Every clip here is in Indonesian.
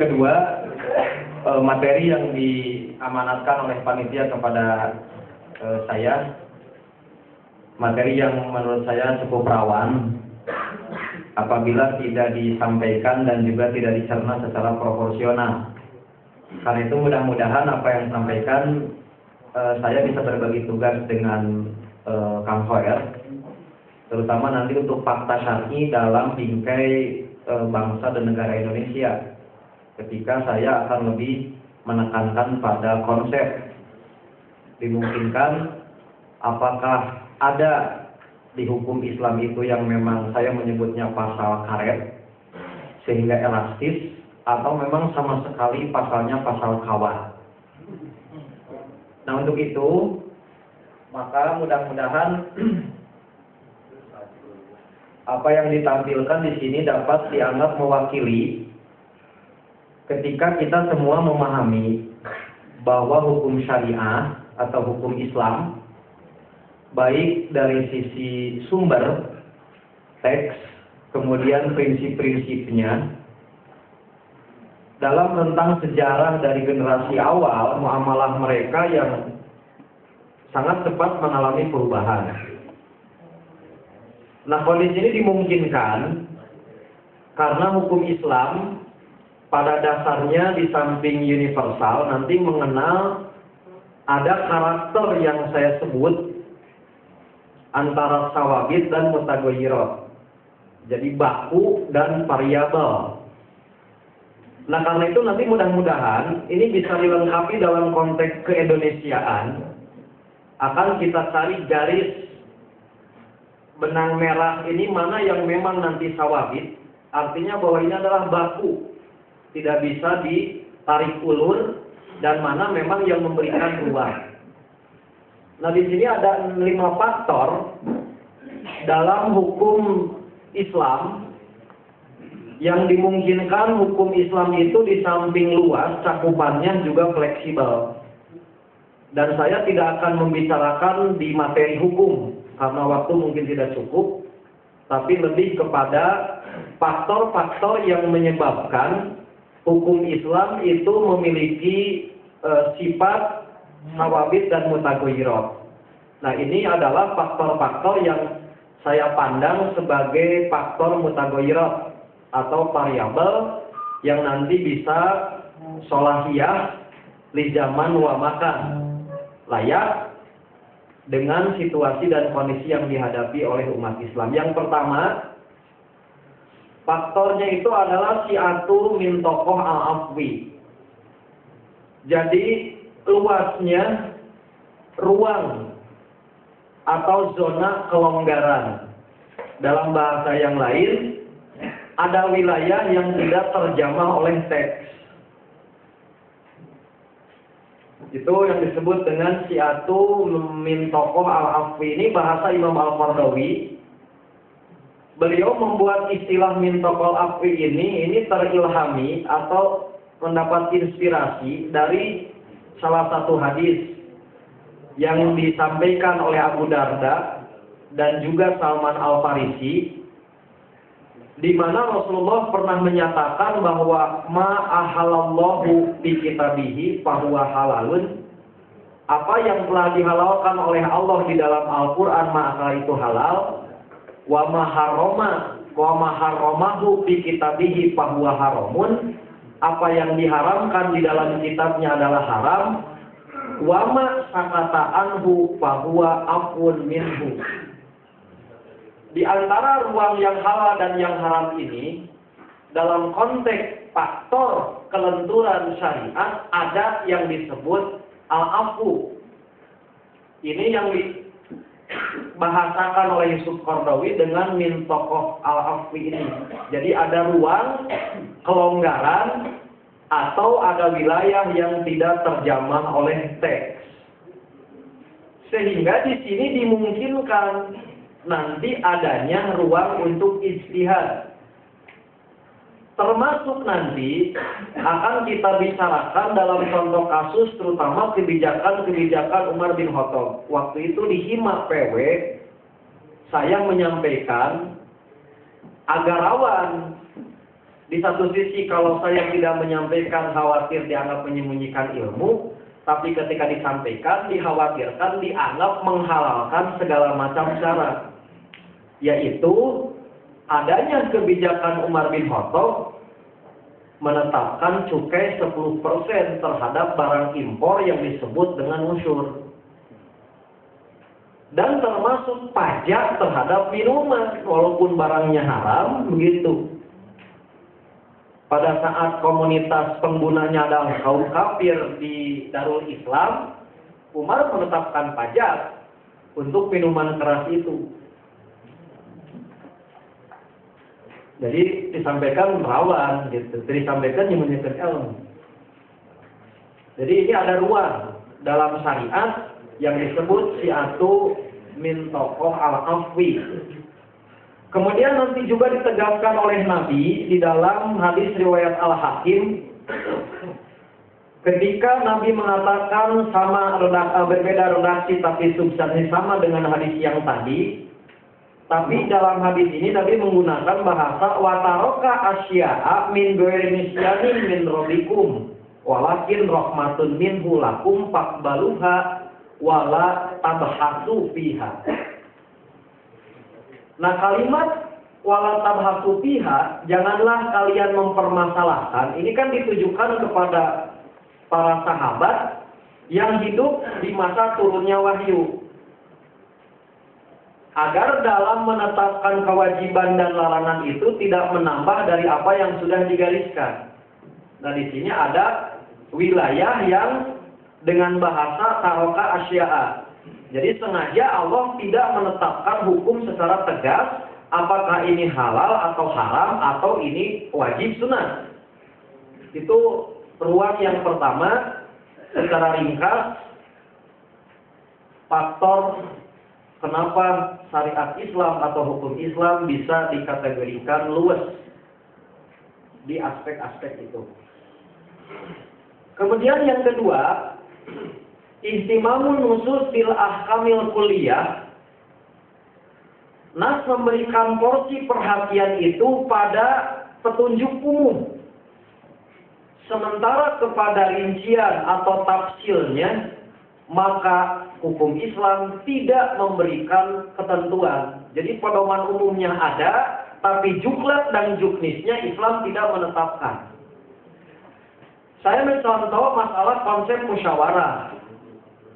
kedua, materi yang diamanatkan oleh panitia kepada saya, materi yang menurut saya cukup rawan apabila tidak disampaikan dan juga tidak dicerna secara proporsional. Karena itu mudah-mudahan apa yang disampaikan saya bisa berbagi tugas dengan Kang Hoer, terutama nanti untuk fakta syar'i dalam bingkai bangsa dan negara Indonesia. Ketika saya akan lebih menekankan pada konsep, dimungkinkan apakah ada di hukum Islam itu yang memang saya menyebutnya pasal karet sehingga elastis, atau memang sama sekali pasalnya pasal kawat. Nah, untuk itu maka mudah-mudahan apa yang ditampilkan di sini dapat dianggap mewakili ketika kita semua memahami bahwa hukum syariah atau hukum Islam, baik dari sisi sumber, teks, kemudian prinsip-prinsipnya, dalam rentang sejarah dari generasi awal, muamalah mereka yang sangat cepat mengalami perubahan. Nah, kondisi ini dimungkinkan karena hukum Islam pada dasarnya di samping universal nanti mengenal ada karakter yang saya sebut antara sawabit dan mutaghayyirah. Jadi baku dan variabel. Nah, karena itu nanti mudah-mudahan ini bisa dilengkapi dalam konteks keindonesiaan. Akan kita cari garis benang merah ini mana yang memang nanti sawabit, artinya bahwa ini adalah baku, tidak bisa ditarik ulur, dan mana memang yang memberikan ruang. Nah, di sini ada 5 faktor dalam hukum Islam yang dimungkinkan hukum Islam itu di samping luas, cakupannya juga fleksibel. Dan saya tidak akan membicarakan di materi hukum, karena waktu mungkin tidak cukup, tapi lebih kepada faktor-faktor yang menyebabkan hukum Islam itu memiliki sifat sawabit dan mutaghayyirah. Nah, ini adalah faktor-faktor yang saya pandang sebagai faktor mutaghayyirah atau variabel yang nanti bisa sholahiyah li zaman wa makan, layak dengan situasi dan kondisi yang dihadapi oleh umat Islam. Yang pertama, faktornya itu adalah si'atu min tokoh al-afwi. Jadi luasnya ruang atau zona kelonggaran. Dalam bahasa yang lain, ada wilayah yang tidak terjamah oleh teks. Itu yang disebut dengan si'atu min tokoh al-afwi. Ini bahasa Imam Al-Qardawi. Beliau membuat istilah min tokoh al-afwi ini terilhami atau mendapat inspirasi dari salah satu hadis yang disampaikan oleh Abu Darda dan juga Salman Al-Farisi, di mana Rasulullah pernah menyatakan bahwa ma ahalallahu bi kitabihi fahuwa halalun. Apa yang telah dihalalkan oleh Allah di dalam Al-Qur'an maka itu halal. Wa ma harramahu bi kitabihi fahuwa haramun. Apa yang diharamkan di dalam kitabnya adalah haram. Wa ma sakata anhu fahuwa afun minhu. Di antara ruang yang halal dan yang haram ini, dalam konteks faktor kelenturan syariat, ada yang disebut al-afu. Ini yang dibahasakan oleh Yusuf Qardawi dengan min tokoh al-afwi ini. Jadi ada ruang kelonggaran atau ada wilayah yang tidak terjamah oleh teks. Sehingga di sini dimungkinkan nanti adanya ruang untuk ijtihad. Termasuk nanti akan kita bicarakan dalam contoh kasus terutama kebijakan Umar bin Khattab. Waktu itu di Hima PW saya menyampaikan agar rawan Di satu sisi kalau saya tidak menyampaikan khawatir dianggap menyembunyikan ilmu, tapi ketika disampaikan dikhawatirkan dianggap menghalalkan segala macam cara. Yaitu adanya kebijakan Umar bin Khattab menetapkan cukai 10% terhadap barang impor yang disebut dengan usyur. Dan termasuk pajak terhadap minuman, walaupun barangnya haram, begitu. Pada saat komunitas penggunanya adalah kaum kafir di Darul Islam, Umar menetapkan pajak untuk minuman keras itu. Jadi disampaikan rawan, gitu. Disampaikan menyebutkan ilmu. Jadi ini ada ruang dalam syariat yang disebut syi'atu min tokoh al-afwi. Kemudian nanti juga ditegaskan oleh Nabi di dalam hadis riwayat Al-Hakim, ketika Nabi mengatakan berbeda redaksi tapi substansi sama dengan hadis yang tadi. Tapi dalam hadis ini Nabi menggunakan bahasa wataroka asya'a min ghairi nisyanin min rabbikum walakin rahmatun minhu lakum faqbaluha wala tabhasu fiha. Nah, kalimat wala tabhasu fiha, janganlah kalian mempermasalahkan, ini kan ditujukan kepada para sahabat yang hidup di masa turunnya wahyu. Agar dalam menetapkan kewajiban dan larangan itu tidak menambah dari apa yang sudah digariskan. Nah, di sini ada wilayah yang dengan bahasa taroka asya'a. Jadi sengaja Allah tidak menetapkan hukum secara tegas apakah ini halal atau haram atau ini wajib sunat. Itu ruang yang pertama. Secara ringkas, faktor kenapa syariat Islam atau hukum Islam bisa dikategorikan luas di aspek-aspek itu. Kemudian yang kedua, ihtimamun nusus bil ahkamil kulliyah. Nas memberikan porsi perhatian itu pada petunjuk umum. Sementara kepada rincian atau tafsilnya, maka hukum Islam tidak memberikan ketentuan. Jadi pedoman umumnya ada, tapi juklat dan juknisnya Islam tidak menetapkan. Saya mencontoh masalah konsep musyawarah.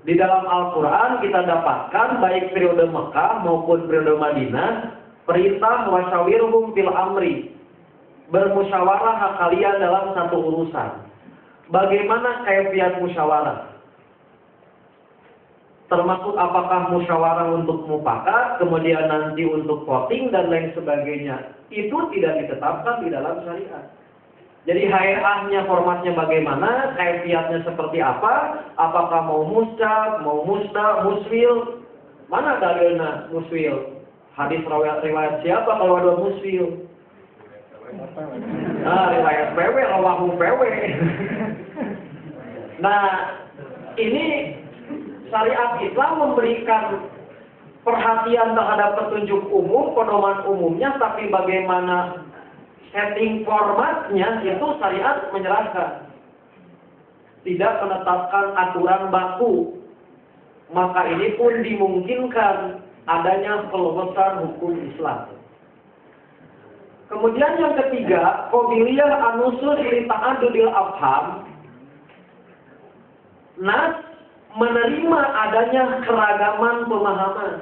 Di dalam Al-Quran kita dapatkan baik periode Mekah maupun periode Madinah, perintah wasyawirhum fil amri. Bermusyawarah kalian dalam satu urusan. Bagaimana kaifiat musyawarah? Termasuk apakah musyawarah untuk mufakat, kemudian nanti untuk voting dan lain sebagainya. Itu tidak ditetapkan di dalam syariat. Jadi hay'ahnya, formatnya bagaimana, kaifiatnya seperti apa, apakah mau muscab, mau musda, muswil, mana dalilnya muswil? Hadis riwayat siapa kalau ada muswil? Nah, riwayat PW, rawahu PW. Nah, ini syariat Islam memberikan perhatian terhadap petunjuk umum, pedoman umumnya, tapi bagaimana setting formatnya itu syariat menyerahkan. Tidak menetapkan aturan baku. Maka ini pun dimungkinkan adanya keluasan hukum Islam. Kemudian yang ketiga, qabiliyah anusus li ta'addudil afham. Nas menerima adanya keragaman pemahaman.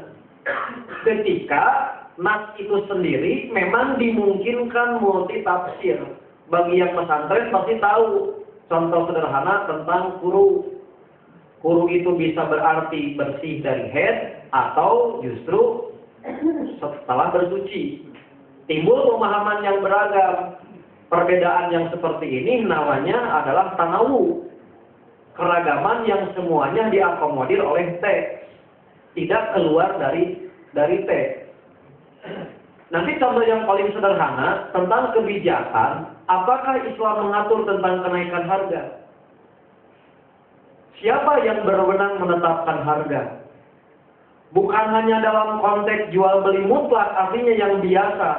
Ketika nas itu sendiri memang dimungkinkan multi tafsir. Bagi yang pesantren pasti tahu. Contoh sederhana tentang kuru. Kuru itu bisa berarti bersih dari haid atau justru setelah bersuci. Timbul pemahaman yang beragam. Perbedaan yang seperti ini namanya adalah tanawu. Keragaman yang semuanya diakomodir oleh teks. Tidak keluar dari teks. Nanti contoh yang paling sederhana tentang kebijakan. Apakah Islam mengatur tentang kenaikan harga? Siapa yang berwenang menetapkan harga? Bukan hanya dalam konteks jual beli mutlak, artinya yang biasa.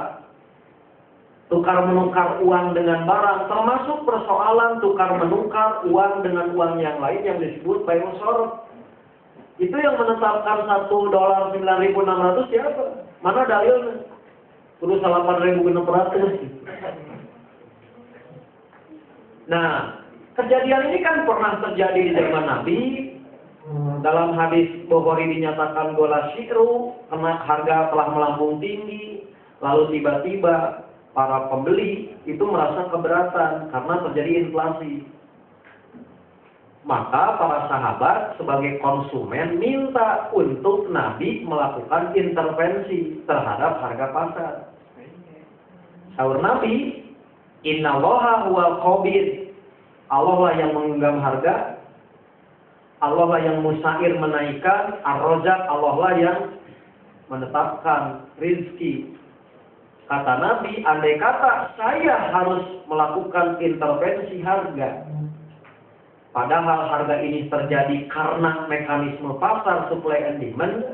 tukar menukar uang dengan barang, termasuk persoalan tukar menukar uang dengan uang yang lain yang disebut bai'us shoroh. Itu yang menetapkan $1 9.600 siapa? Mana dalilnya? Terus 8.600. Nah, kejadian ini kan pernah terjadi di zaman Nabi. Dalam hadis Bukhari dinyatakan gola syi'ru, karena harga telah melambung tinggi, lalu tiba-tiba para pembeli itu merasa keberatan karena terjadi inflasi. Maka para sahabat sebagai konsumen minta untuk Nabi melakukan intervensi terhadap harga pasar. Sahur Nabi, innallaha huwal qabid. Allah lah yang menggenggam harga. Allah lah yang musair menaikkan. Ar-Razzaq, Allah lah yang menetapkan rizki. Kata Nabi, andai kata saya harus melakukan intervensi harga, padahal harga ini terjadi karena mekanisme pasar supply and demand,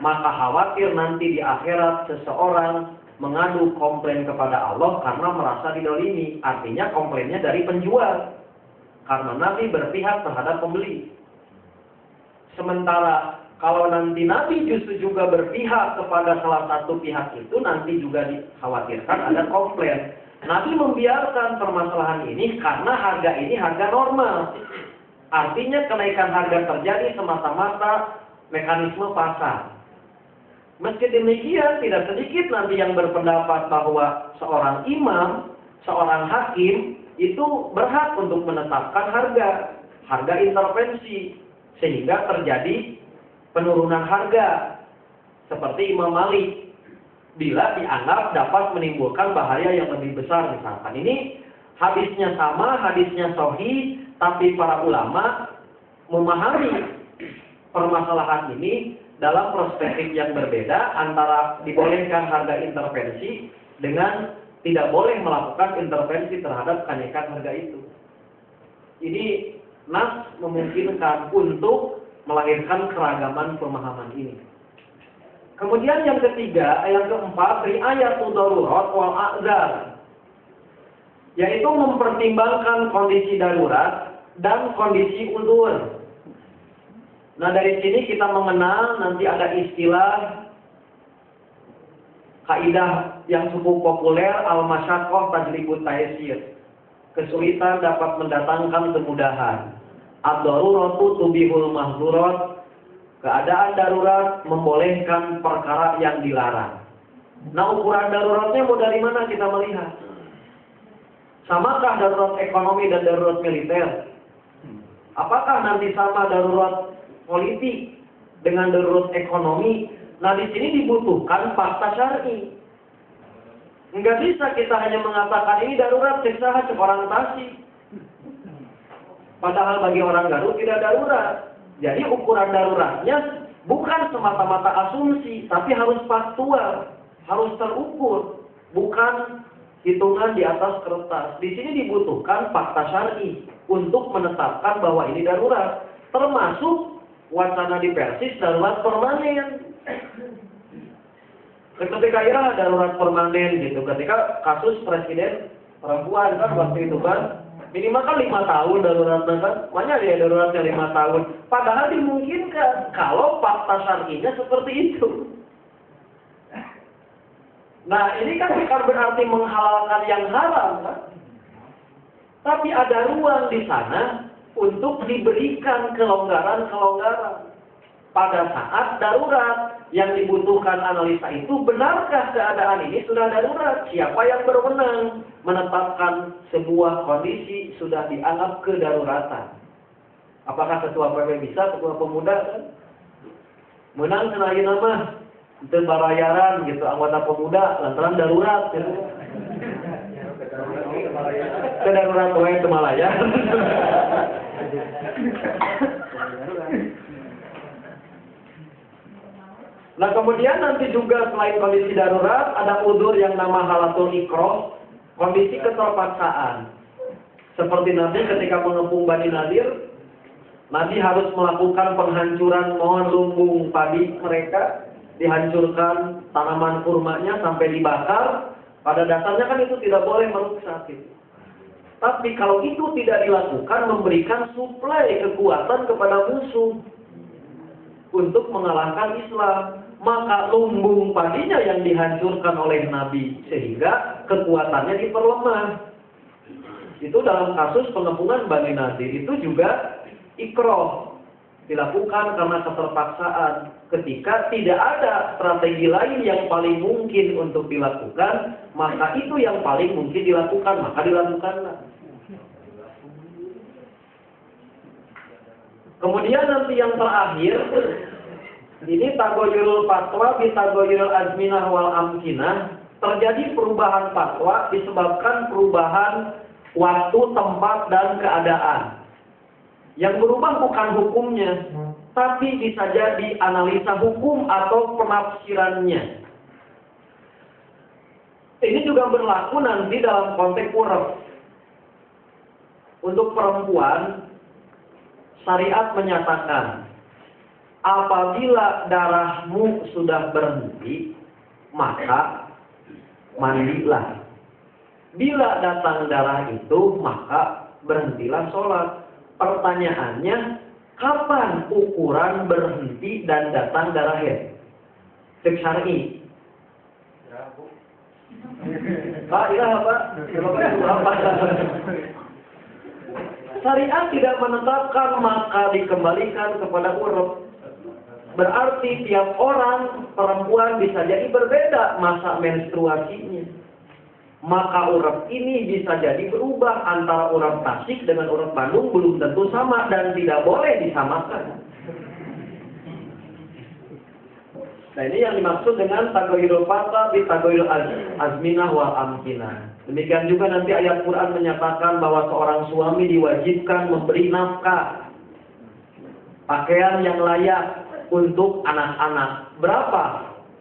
maka khawatir nanti di akhirat seseorang mengadu komplain kepada Allah karena merasa didolimi. Artinya komplainnya dari penjual, karena Nabi berpihak terhadap pembeli. Sementara kalau nanti Nabi justru juga berpihak kepada salah satu pihak itu, nanti juga dikhawatirkan ada komplain. Nabi membiarkan permasalahan ini karena harga ini harga normal. Artinya kenaikan harga terjadi semata-mata mekanisme pasar. Meski demikian, tidak sedikit nanti yang berpendapat bahwa seorang imam, seorang hakim itu berhak untuk menetapkan harga intervensi, sehingga terjadi penurunan harga, seperti Imam Malik, bila dianggap dapat menimbulkan bahaya yang lebih besar misalkan. Ini hadisnya sama, hadisnya sahih, tapi para ulama memahami permasalahan ini dalam perspektif yang berbeda, antara dibolehkan harga intervensi dengan tidak boleh melakukan intervensi terhadap kenaikan harga itu. Ini nas memungkinkan untuk melahirkan keragaman pemahaman ini. Kemudian yang ketiga, yang keempat, ri'ayatul darurat wal a'dzar, yaitu mempertimbangkan kondisi darurat dan kondisi udzur. Nah, dari sini kita mengenal nanti ada istilah kaidah yang cukup populer, al-masyaqqah tajlibut taysir. Kesulitan dapat mendatangkan kemudahan. Ad-daruratu tubihul mahzurat. Keadaan darurat membolehkan perkara yang dilarang. Nah, ukuran daruratnya mau dari mana kita melihat? Samakah darurat ekonomi dan darurat militer? Apakah nanti sama darurat politik dengan darurat ekonomi? Nah, di sini dibutuhkan fakta syar'i. Enggak bisa kita hanya mengatakan ini darurat seksaha orang Tasik. Padahal bagi orang Garut tidak darurat. Jadi ukuran daruratnya bukan semata-mata asumsi, tapi harus faktual, harus terukur, bukan hitungan di atas kertas. Di sini dibutuhkan fakta syar'i untuk menetapkan bahwa ini darurat, termasuk wacana di Persis darurat permanen. Ketika ya darurat permanen gitu, ketika kasus presiden perempuan kan waktu itu kan minimal kan 5 tahun daruratnya kan, banyak ya daruratnya 5 tahun. Padahal dimungkinkan kalau fakta syar'inya seperti itu. Nah, ini kan bukan berarti menghalalkan yang haram kan? Tapi ada ruang di sana untuk diberikan kelonggaran-kelonggaran. Pada saat darurat yang dibutuhkan analisa itu, benarkah keadaan ini sudah darurat? Siapa yang berwenang menetapkan sebuah kondisi sudah dianggap kedaruratan? Apakah ketua PW bisa, ketua pemuda kan? Menang senayan nama itu barayaran gitu, anggota pemuda lantaran darurat gitu. Kedarurat wae Kemalaya. Nah, kemudian nanti juga selain kondisi darurat, ada udzur yang nama halatul ikrah, kondisi keterpaksaan. Seperti Nabi ketika mengepung Bani Nadir, Nabi harus melakukan penghancuran mohon lumbung padi mereka, dihancurkan tanaman kurmanya sampai dibakar, Pada dasarnya kan itu tidak boleh merusak gitu. Tapi kalau itu tidak dilakukan, memberikan suplai kekuatan kepada musuh untuk mengalahkan Islam, maka lumbung padinya yang dihancurkan oleh Nabi sehingga kekuatannya diperlemah. Itu dalam kasus pengepungan Bani Nadir itu juga ikroh dilakukan karena keterpaksaan ketika tidak ada strategi lain yang paling mungkin untuk dilakukan, maka itu yang paling mungkin dilakukan, maka dilakukanlah. Kemudian nanti yang terakhir, ini tagoyurul fatwa bi tagoyurul azminah wal amkinah. Terjadi perubahan fatwa disebabkan perubahan waktu, tempat, dan keadaan. Yang berubah bukan hukumnya, tapi bisa jadi analisa hukum atau penafsirannya. Ini juga berlaku nanti dalam konteks uruf. Untuk perempuan, syariat menyatakan, apabila darahmu sudah berhenti, maka mandilah. Bila datang darah itu, maka berhentilah sholat. Pertanyaannya, kapan ukuran berhenti dan datang darah haid? Cek syar'i. Pak, iya Pak. Syariat tidak menetapkan, maka dikembalikan kepada uruf. Berarti tiap orang perempuan bisa jadi berbeda masa menstruasinya. Maka uruf ini bisa jadi berubah antara uruf Tasik dengan uruf Bandung belum tentu sama dan tidak boleh disamakan. Nah ini yang dimaksud dengan tagoyurul fatwa bi tagoyurul azminah wal amkinah. Demikian juga nanti ayat Quran menyatakan bahwa seorang suami diwajibkan memberi nafkah, pakaian yang layak untuk anak-anak. Berapa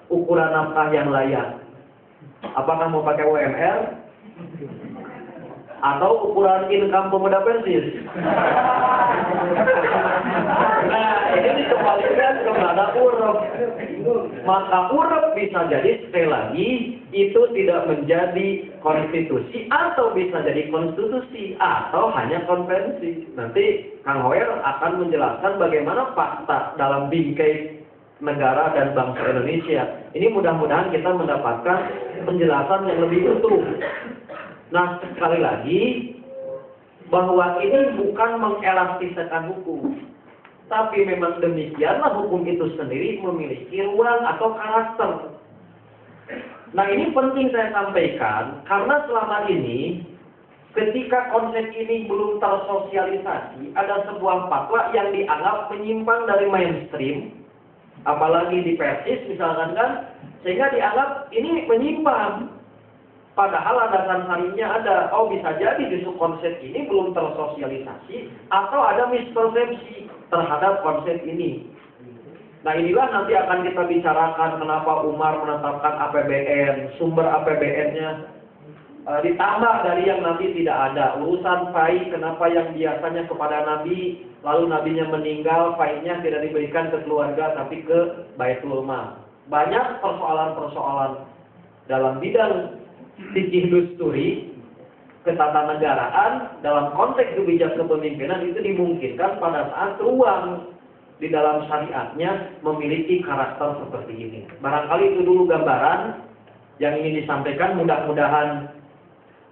ukuran nafkah yang layak? Apakah mau pakai UMR? Atau ukuran income pemuda Persis? Nah, ini dikembalikan kepada uruf. Maka uruf bisa jadi, sekali lagi, itu tidak menjadi konstitusi, atau bisa jadi konstitusi, atau hanya konvensi. Nanti Kang Hoer akan menjelaskan bagaimana fakta dalam bingkai negara dan bangsa Indonesia. Ini mudah-mudahan kita mendapatkan penjelasan yang lebih utuh. Nah, sekali lagi, bahwa ini bukan mengelastiskan hukum. Tapi memang demikianlah hukum itu sendiri memiliki ruang atau karakter. Nah, ini penting saya sampaikan, karena selama ini, ketika konsep ini belum tersosialisasi, ada sebuah fatwa yang dianggap menyimpang dari mainstream, apalagi di Persis misalkan kan, sehingga dianggap ini menyimpang. Padahal landasan syar'inya ada. Oh, bisa jadi justru konsep ini belum tersosialisasi atau ada mispersepsi terhadap konsep ini. Nah, inilah nanti akan kita bicarakan kenapa Umar menetapkan APBN, sumber APBN-nya ditambah dari yang Nabi tidak ada. Urusan fai, kenapa yang biasanya kepada Nabi, lalu Nabinya meninggal, fainya tidak diberikan ke keluarga tapi ke Baitul Mal. Banyak persoalan-persoalan dalam bidang fikih dusturi, ketatanegaraan, dalam konteks kebijakan kepemimpinan itu dimungkinkan pada saat ruang di dalam syariatnya memiliki karakter seperti ini. Barangkali itu dulu gambaran yang ingin disampaikan, mudah-mudahan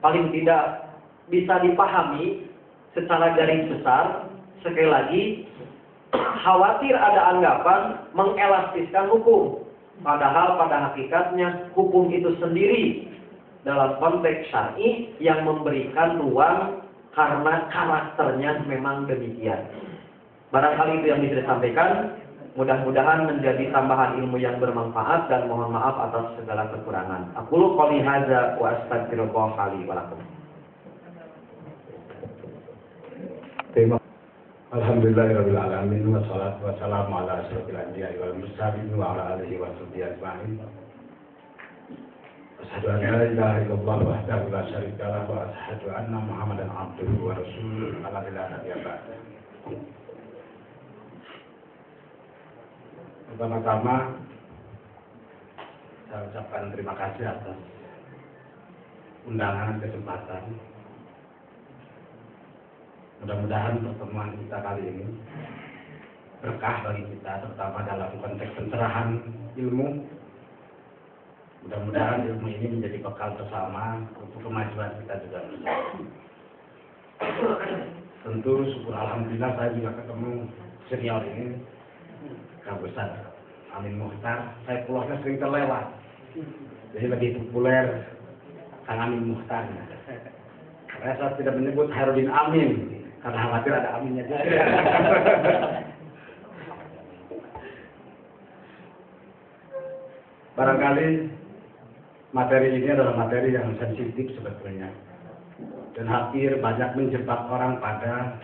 paling tidak bisa dipahami secara garis besar. Sekali lagi, khawatir ada anggapan mengelastiskan hukum. Padahal pada hakikatnya hukum itu sendiri dalam konteks syar'i yang memberikan ruang karena karakternya memang demikian. Barangkali itu yang bisa disampaikan. Mudah-mudahan menjadi tambahan ilmu yang bermanfaat dan mohon maaf atas segala kekurangan. Aqulu qouli hadza wa astaghfirullah li wa lakum. Alhamdulillahirabbil alamin wassalatu wassalamu ala asyrofil anbiya'i wal mursalin wa ala alihi wa sahbihi ajma'in. Asyhadu an la ilaha illallah wahdahu la syarika lah wa asyhadu anna Muhammadan abduhu wa rasuluhu la ilaha illa ba'da. Pertama-tama saya ucapkan terima kasih atas undangan kesempatan. Mudah-mudahan pertemuan kita kali ini berkah bagi kita, terutama dalam konteks pencerahan ilmu. Mudah-mudahan ilmu ini menjadi bekal bersama untuk kemajuan kita juga. Tentu syukur alhamdulillah saya juga ketemu senior ini, Kak Besar Amin Muhtar. Saya pulangnya sering terlewat, jadi lebih populer Kang Amin Muhtar. Saya tidak menyebut Hairudin Amin karena khawatir ada aminnya juga. Barangkali materi ini adalah materi yang sensitif sebetulnya, dan hampir banyak menjebak orang pada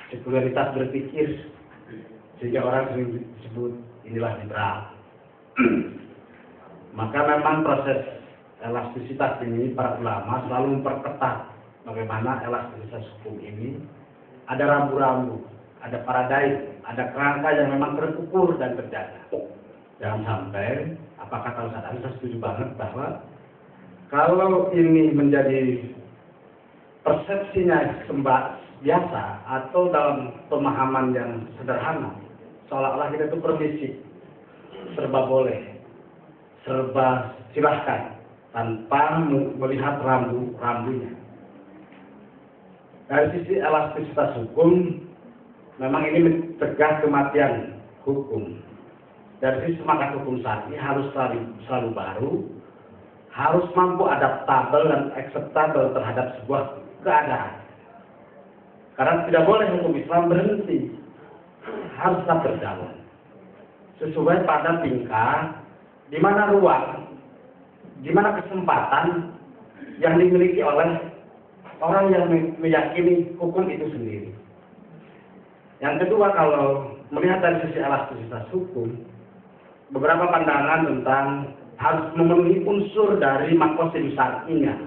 sekuliaritas berpikir, sehingga orang sering disebut inilah liberal. Maka memang proses elastisitas ini para ulama selalu memperketat bagaimana elastisitas hukum ini ada rambu-rambu, ada paradigm, ada kerangka yang memang terukur dan terjaga. Jangan sampai, apa kata Ustaz Ali, saya setuju banget bahwa kalau ini menjadi persepsinya biasa atau dalam pemahaman yang sederhana, seolah-olah kita itu permisi, serba boleh, serba silahkan, tanpa melihat rambu-rambunya. Dari sisi elastisitas hukum, memang ini mencegah kematian hukum. Dari sisi semangat hukum syar'i harus selalu baru, harus mampu adaptabel dan acceptable terhadap sebuah keadaan. Karena tidak boleh hukum Islam berhenti, harus tetap berjalan sesuai pada tingkat di mana ruang, di mana kesempatan yang dimiliki oleh orang yang meyakini hukum itu sendiri. Yang kedua, kalau melihat dari sisi elastisitas hukum, beberapa pandangan tentang harus memenuhi unsur dari maqasid syar'inya.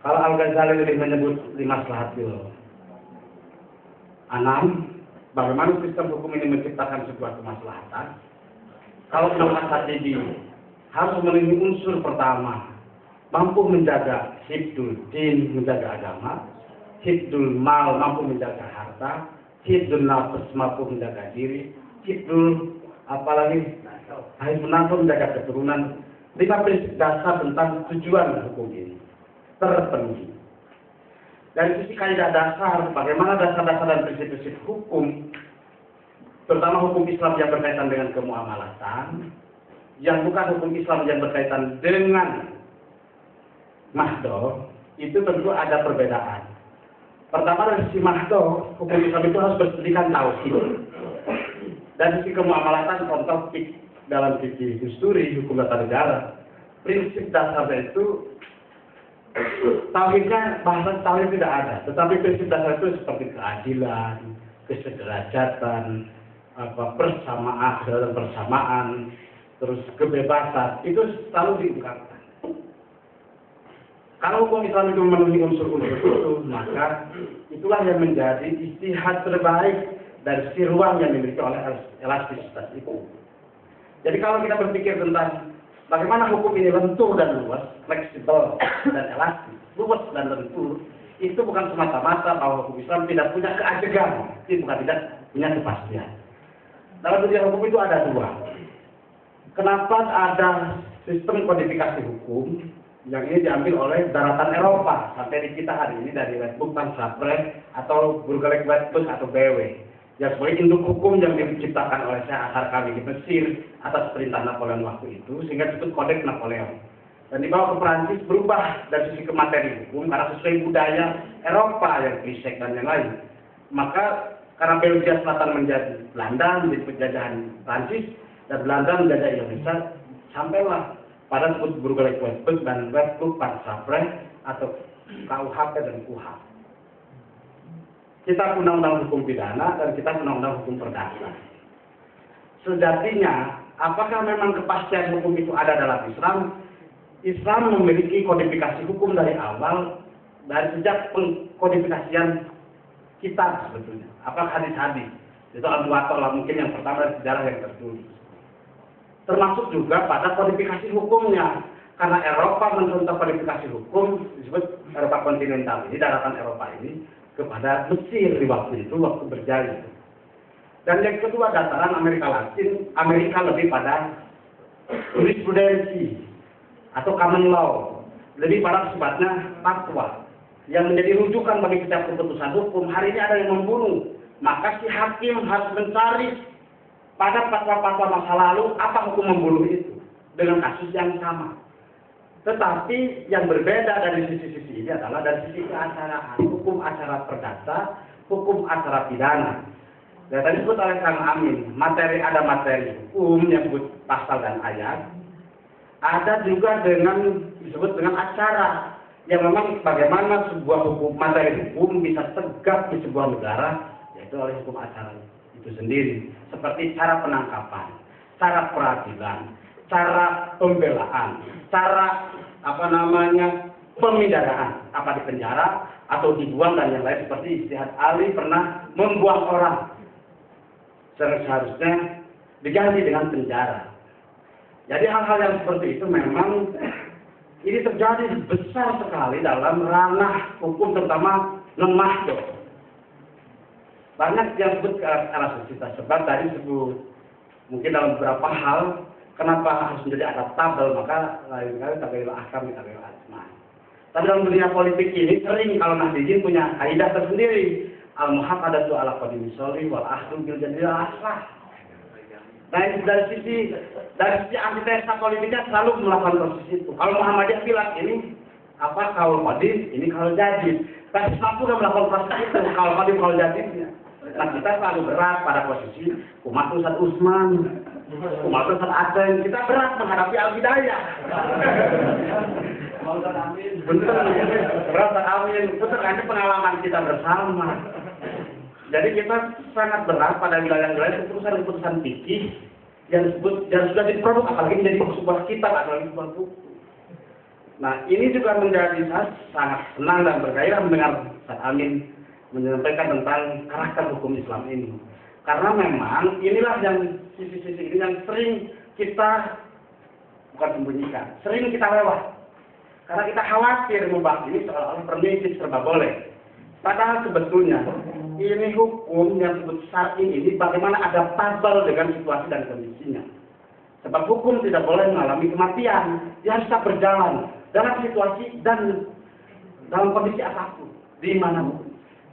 Kalau Al-Ghazali lebih menyebut limaslahatil anam, bagaimana sistem hukum ini menciptakan sebuah kemaslahatan. Kalau Imam As-Satibi harus memenuhi unsur pertama, mampu menjaga hifdul din, menjaga agama, hifdul mal, mampu menjaga harta, hifdul nafs, mampu menjaga diri, hifdul apalagi menanggung menjaga keturunan. 5 prinsip dasar tentang tujuan hukum ini terpenuhi. Dari sisi kaidah dasar, bagaimana dasar-dasar dan prinsip-prinsip hukum, terutama hukum Islam yang berkaitan dengan kemuamalatan, yang bukan hukum Islam yang berkaitan dengan mahdoh, itu tentu ada perbedaan. Pertama, dari sisi mahdoh, hukum Islam itu harus bersedikan tauhid. Dari sisi kemuamalatan, contoh dalam fikih histuri, hukum tata negara, prinsip dasarnya itu tauhidnya, bahasa tauhid tidak ada, tetapi prinsip dasar itu seperti keadilan, kesederajatan, persamaan, terus kebebasan, itu selalu diungkapkan. Kalau hukum Islam itu memenuhi unsur-unsur itu, maka itulah yang menjadi istihad terbaik dari si ruang yang dimiliki oleh elastisitas itu. Jadi kalau kita berpikir tentang bagaimana hukum ini lentur dan luas, fleksibel dan elastis, luas dan lentur, itu bukan semata-mata bahwa hukum Islam tidak punya keajegan, itu bukan tidak punya kepastian. Dalam dunia hukum itu ada dua. Kenapa ada sistem kodifikasi hukum yang ini diambil oleh daratan Eropa sampai di kita hari ini dari Wetboek, Pansapre atau Burgerlijk Wetboek atau BW, yang sebagai induk hukum yang diciptakan oleh Syekh Ashar kami di Mesir atas perintah Napoleon waktu itu, sehingga disebut Kodeks Napoleon. Dan dibawa ke Perancis berubah dari sisi ke materi hukum karena sesuai budaya Eropa yang krisek dan yang lain. Maka karena Belgia Selatan menjadi Belanda, menjadi penjajahan Perancis, dan Belanda menjajah Indonesia, sampailah pada disebut Burgerlijk Wetboek dan Wetboek Pansapre atau KUHP dan KUHP. Kita undang-undang hukum pidana dan kita undang-undang hukum perdata. Sejatinya, apakah memang kepastian hukum itu ada dalam Islam? Islam memiliki kodifikasi hukum dari awal, dari sejak pengkodifikasian kitab sebetulnya. Apakah hadis-hadis? Itu al-muwatta mungkin yang pertama dari sejarah yang tertulis. Termasuk juga pada kodifikasi hukumnya. karena Eropa mencontoh kualifikasi hukum disebut Eropa kontinental ini, daratan Eropa ini kepada Mesir di waktu itu, waktu berjaya. Dan yang kedua dataran Amerika Latin, Amerika lebih pada jurisprudensi atau common law, lebih pada sifatnya fatwa yang menjadi rujukan bagi setiap keputusan hukum. Hari ini ada yang membunuh, maka si hakim harus mencari pada fatwa-fatwa masa lalu apa hukum membunuh itu dengan kasus yang sama. Tetapi yang berbeda dari sisi-sisi ini adalah dari sisi keacaraan, hukum acara perdata, hukum acara pidana. Dan tadi disebut oleh Kang Amin, ada materi hukum yang disebut pasal dan ayat, ada juga disebut dengan acara yang memang bagaimana sebuah hukum, materi hukum bisa tegak di sebuah negara, yaitu oleh hukum acara itu sendiri, seperti cara penangkapan, cara peradilan, cara pembelaan, cara pemindanaan, apa di penjara atau dibuang dan yang lain, seperti Ijtihad Ali pernah membuang orang seharusnya diganti dengan penjara. Jadi hal-hal yang seperti itu memang ini terjadi besar sekali dalam ranah hukum, terutama lemah. Banyak yang disebut ke arah kita sebab tadi sebut mungkin dalam beberapa hal kenapa harus menjadi adaptabel, maka lain kali tabayul ahkam tabayul asma. Tapi dalam dunia politik ini sering kalau Nahdijin punya kaidah tersendiri, al-muhafadzatu ala qadimi sholih wal ahdu bil jadil aslah. Nah, dari sisi antitesa politiknya selalu melakukan proses itu. Kalau Muhammadiyah bilang ini kaul qadim, ini kaul jadid. Tapi mampu udah melakukan proses itu, kaul qadim, kaul jadidnya. Nah, kita selalu berat pada posisi umat Ustaz Usman, umat Ustaz Aceh, kita berat menghadapi Al-Hidayah. Betul, berat Amin. Betul, ini pengalaman kita bersama. Jadi kita sangat berat pada wilayah-wilayah keputusan-keputusan fikih yang sudah diproduk, apalagi menjadi sebuah kitab atau sebuah buku. Nah, ini juga menjadi saya sangat senang dan bergairah mendengar Ustaz Amin menyampaikan tentang karakter hukum Islam ini. Karena memang inilah yang sisi-sisi ini yang sering kita bukan sembunyikan, sering kita lewat. Karena kita khawatir membahas ini seolah-olah permisif serba boleh. Padahal sebetulnya ini hukum yang disebut syar'i ini bagaimana adaptabel dengan situasi dan kondisinya. Sebab hukum tidak boleh mengalami kematian, dia harus tetap berjalan dalam situasi dan dalam kondisi apapun, di mana pun.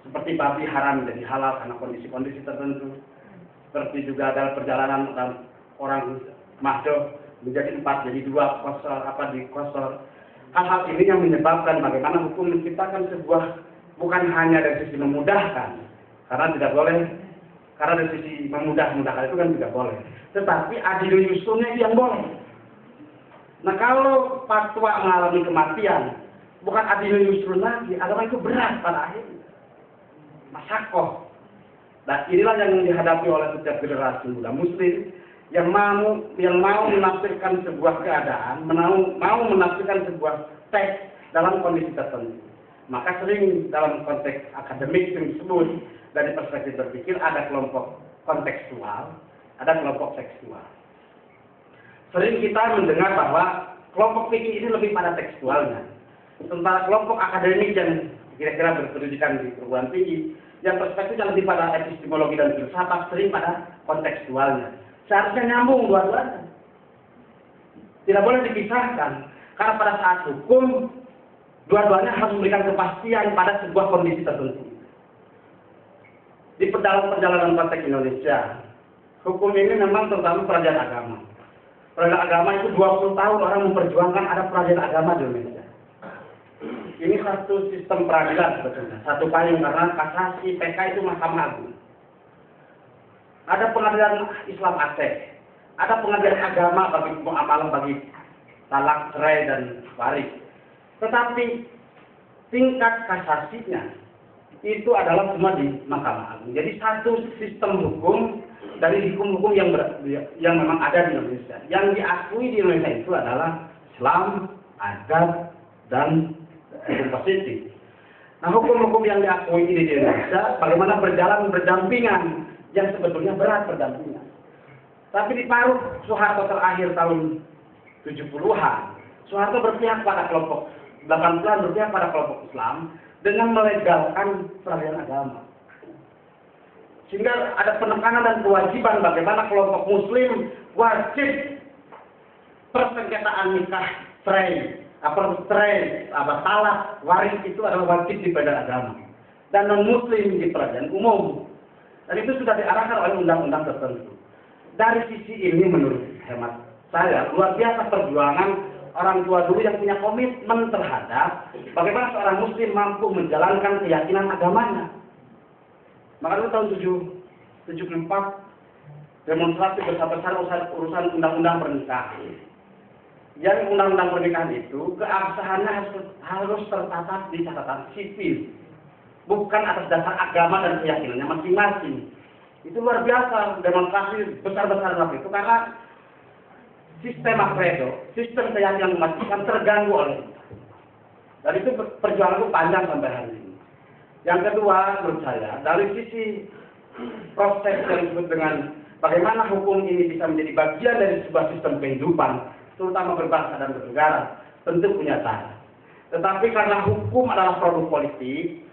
Seperti babi haram jadi halal karena kondisi-kondisi tertentu. Seperti juga ada perjalanan orang mahdoh menjadi 4 jadi 2 kosor. Hal-hal ini yang menyebabkan bagaimana hukum menciptakan sebuah, bukan hanya dari sisi memudahkan, karena tidak boleh, karena dari sisi memudahkan itu kan tidak boleh. Tetapi adil yusunnya yang boleh. Nah, kalau fatwa mengalami kematian, bukan adil yusun lagi, agama itu berat pada akhirnya. Masakoh. Dan inilah yang dihadapi oleh setiap generasi muda Muslim yang mau menafsirkan sebuah keadaan, mau menafsirkan sebuah teks dalam kondisi tertentu. Maka sering dalam konteks akademik disebut dari perspektif berpikir ada kelompok kontekstual, ada kelompok tekstual. Sering kita mendengar bahwa kelompok fikih ini lebih pada tekstualnya. Sementara kelompok akademik yang kira-kira berpendidikan di perguruan tinggi, yang perspektifnya lebih pada epistemologi dan filsafat, sering pada kontekstualnya. Seharusnya nyambung dua-duanya. Tidak boleh dipisahkan. Karena pada saat hukum, dua-duanya harus memberikan kepastian pada sebuah kondisi tertentu. Di perjalanan konteks Indonesia, hukum ini memang terutama peradilan agama. Peradilan agama itu 20 tahun orang memperjuangkan ada peradilan agama di Indonesia. Ini satu sistem peradilan sebetulnya, satu payung, karena kasasi, PK itu Mahkamah Agung. Ada pengadilan Islam Aceh, ada pengadilan agama bagi muamalah, bagi talak, cerai dan waris. Tetapi tingkat kasasinya itu adalah semua di Mahkamah Agung. Jadi satu sistem hukum dari hukum-hukum yang memang ada di Indonesia. Yang diakui di Indonesia itu adalah Islam, adat, dan hukum positif. Nah, hukum-hukum yang diakui di Indonesia bagaimana berjalan berdampingan, yang sebetulnya berat berdampingan. Tapi di paruh Soeharto terakhir tahun 70-an, Soeharto berpihak pada kelompok 80-an berpihak pada kelompok Islam dengan melegalkan peralihan agama. Sehingga ada penekanan dan kewajiban bagaimana kelompok Muslim wajib persengketaan nikah cerai, talak, waris itu adalah wajib di badan agama. Dan non-Muslim di peradilan umum. Dan itu sudah diarahkan oleh undang-undang tertentu. Dari sisi ini menurut hemat saya, luar biasa perjuangan orang tua dulu yang punya komitmen terhadap bagaimana seorang Muslim mampu menjalankan keyakinan agamanya. Makanya tahun 74 demonstrasi besar-besaran urusan undang-undang pernikahan. Yang undang-undang pernikahan itu keabsahannya harus tercatat di catatan sipil, bukan atas dasar agama dan keyakinannya masing-masing. Itu luar biasa demonstrasi besar-besaran waktu itu karena sistem credo, sistem keyakinan umat Islam terganggu oleh itu. Dan itu perjuangan itu panjang sampai hari ini. Yang kedua, menurut saya, dari sisi proses yang disebut dengan bagaimana hukum ini bisa menjadi bagian dari sebuah sistem kehidupan, terutama berbangsa dan bernegara, tentu punya cara. Tetapi karena hukum adalah produk politik,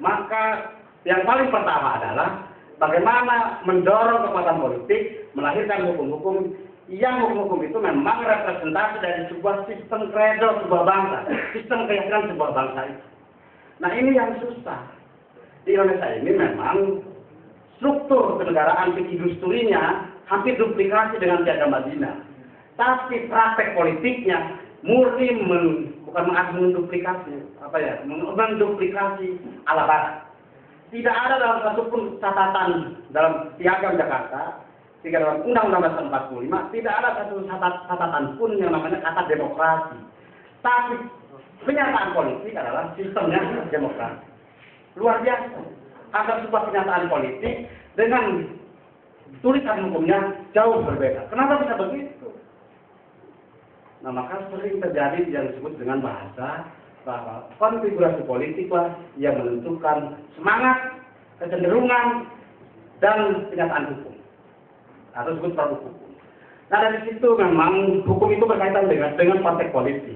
maka yang paling pertama adalah bagaimana mendorong kekuatan politik melahirkan hukum-hukum yang hukum-hukum itu memang representasi dari sebuah sistem kredo sebuah bangsa, sistem keyakinan sebuah bangsa itu. Nah ini yang susah. Di Indonesia ini memang struktur kenegaraan industrinya hampir duplikasi dengan Piagam Madinah. Tapi praktek politiknya murni bukan menduplikasi, menduplikasi ala barat. Tidak ada dalam satupun catatan dalam Piagam Jakarta, dalam Undang-Undang Dasar 45, tidak ada satu catatan pun yang namanya kata demokrasi. Tapi kenyataan politik adalah sistemnya demokrasi. Luar biasa. Ada sebuah kenyataan politik dengan tulisan hukumnya jauh berbeda. Kenapa bisa begitu? Nah, maka sering terjadi yang disebut dengan bahasa bahwa konfigurasi politiklah yang menentukan semangat, kecenderungan, dan kenyataan hukum. Atau disebut produk hukum. Nah, dari situ memang hukum itu berkaitan dengan partai politik.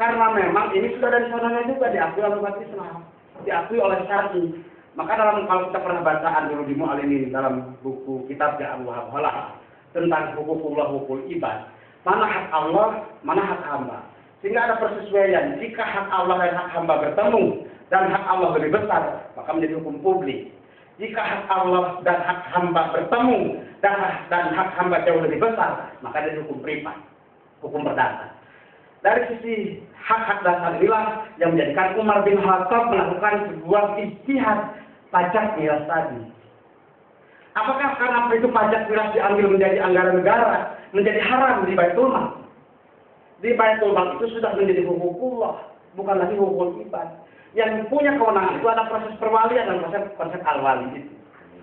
Karena memang ini sudah dari sananya juga diakui oleh umat Islam, diakui oleh syar'i. Maka kalau kita pernah bacaan dulu di Mu'alimin dalam buku kitab Abu Habhalah tentang hukuk ibad, mana hak Allah, mana hak hamba. Sehingga ada persesuaian. Jika hak Allah dan hak hamba bertemu dan hak Allah lebih besar, maka menjadi hukum publik. Jika hak Allah dan hak hamba bertemu dan hak hamba jauh lebih besar, maka jadi hukum privat, hukum perdata. Dari sisi hak-hak dasar inilah yang menjadikan Umar bin Khattab melakukan sebuah ijtihad pajak miras tadi. Apakah karena itu pajak miras diambil menjadi anggaran negara, menjadi haram di Baitul Mal? Di Baitul Mal itu sudah menjadi hukumullah, bukan lagi hukum ibad. Yang punya kewenangan itu ada proses perwalian dan proses al-wali itu.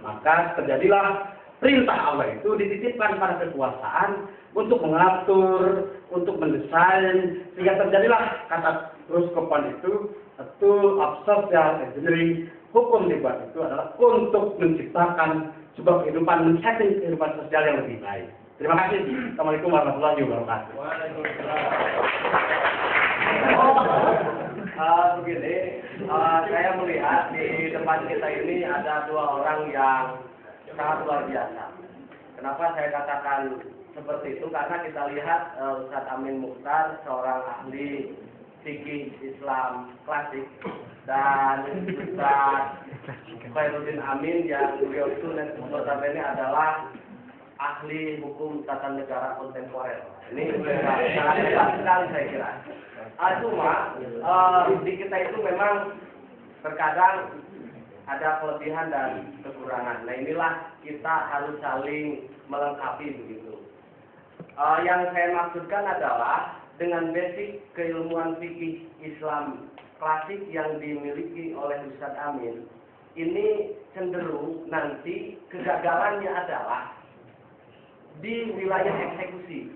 Maka terjadilah perintah Allah itu dititipkan pada kekuasaan untuk mengatur, untuk mendesain, sehingga terjadilah kata Ruskopon itu tool of social engineering. Hukum dibuat itu adalah untuk menciptakan sebuah kehidupan, men-setting kehidupan sosial yang lebih baik. Terima kasih. Assalamualaikum warahmatullahi wabarakatuh. Begini, saya melihat di depan kita ini ada dua orang yang sangat luar biasa. Kenapa saya katakan seperti itu? Karena kita lihat Ustadz Amin Mukhtar, seorang ahli fikih Islam klasik, dan Ustadz Khairuddin Amin yang beliau itu notabene adalah ahli hukum tata negara kontemporer. Ini sangat hebat sekali saya kira. Cuma di kita itu memang terkadang ada kelebihan dan kekurangan. Nah inilah kita harus saling melengkapi begitu. Yang saya maksudkan adalah dengan basic keilmuan fikih Islam klasik yang dimiliki oleh Ustadz Amin, ini cenderung nanti kegagalannya adalah di wilayah eksekusi.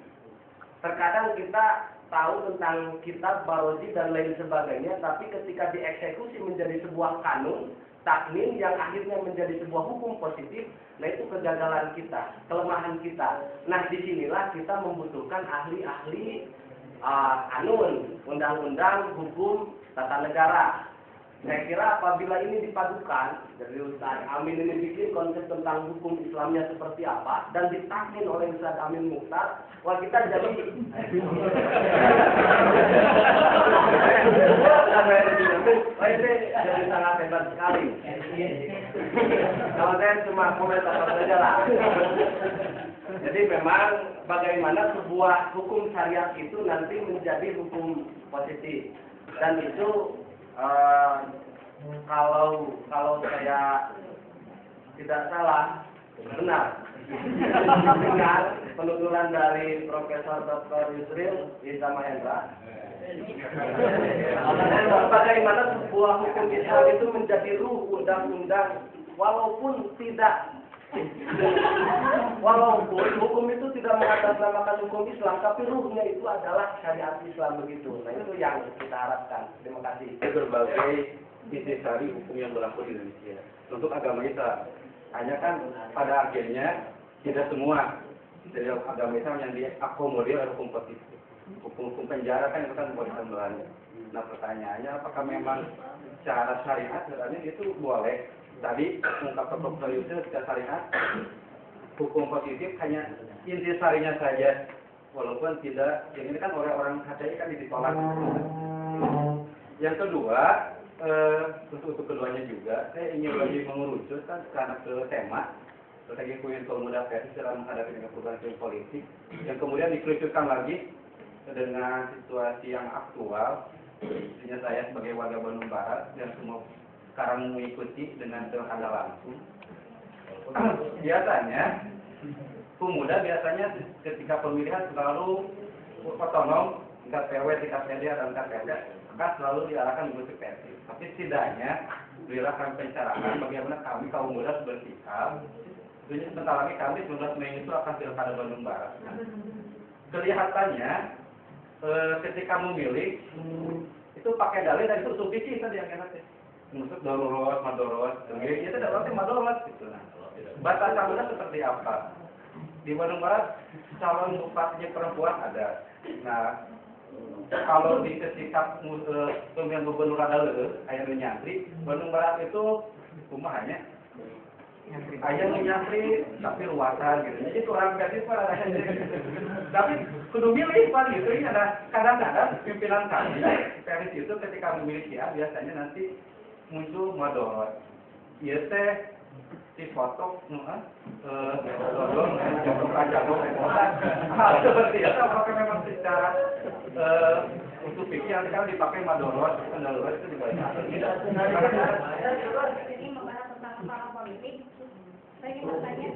Terkadang kita tahu tentang kitab Barozi dan lain sebagainya, tapi ketika dieksekusi menjadi sebuah kanun, taknin yang akhirnya menjadi sebuah hukum positif, nah itu kegagalan kita, kelemahan kita. Nah disinilah kita membutuhkan ahli-ahli undang-undang hukum tata negara. Saya kira apabila ini dipadukan, dari Ustaz Amin ini bikin konsep tentang hukum Islamnya seperti apa, dan ditakin oleh Ustaz Amin Mukhtar, wah kita jadi jadi sangat hebat sekali. Kalau saya cuma komentar saja lah. Jadi memang bagaimana sebuah hukum syariat itu nanti menjadi hukum positif, dan itu kalau saya tidak salah, benar. Dengan penuturan dari Profesor Dr. Yusril Iza Mahendra, bagaimana sebuah hukum Islam itu menjadi ruh undang-undang, walaupun hukum itu tidak mengatasnamakan hukum Islam, tapi ruhnya itu adalah syariat Islam begitu. Nah itu yang kita harapkan. Terima kasih. Berbagai intisari hukum yang berlaku di Indonesia untuk agama Islam. Hanya kan pada akhirnya tidak semua dari agama Islam yang diakomodir oleh hukum positif. Hukum penjara kan itu kan boleh Belanda. Nah pertanyaannya apakah memang secara syariat sebenarnya itu boleh? Tadi mengungkapkan Profesor Yusril secara syariat hukum positif hanya intisarinya saja, walaupun tidak. Ini kan oleh orang HTI kan ditolak. Yang kedua, untuk keduanya juga, saya ingin lagi mengerucutkan karena ke tema strategi kepemimpinan muda versi dalam menghadapi dengan perubahan politik, yang kemudian dikerucutkan lagi dengan situasi yang aktual. Artinya saya sebagai warga Bandung Barat yang semua sekarang mengikuti dengan pilkada langsung. Biasanya pemuda ketika pemilihan selalu otonom, tingkat PW, tingkat PD, dan tingkat PD, maka selalu diarahkan mengikuti PD. Tapi setidaknya berilah kami pencerahan bagaimana kami kaum muda bersikap. Tentunya sebentar lagi kami 19 Mei itu akan pilkada Bandung Barat. Nah, kelihatannya ketika memilih itu pakai dalih dari usul fikih tadi yang enak. Maksud darurat, madorot, itu darurat madorot gitu. Nah, batasannya seperti apa? Di Bandung Barat calon bupatinya perempuan ada. Nah, kalau di ketika pemilihan gubernur ada ayah nyantri, Bandung Barat itu kumahannya ayah nyantri tapi luasan gitu. Jadi orang kreatif ada tapi kudu milih Pak gitu. Ini ada kadang-kadang pimpinan kami Paris itu ketika memilih ya biasanya nanti muncul madorot. Iya teh si foto seperti itu. Apakah memang secara untuk pikir nanti kan dipakai madorot, darurat itu dibayar atau tidak? Ini membahas tentang masalah politik. Saya ingin bertanya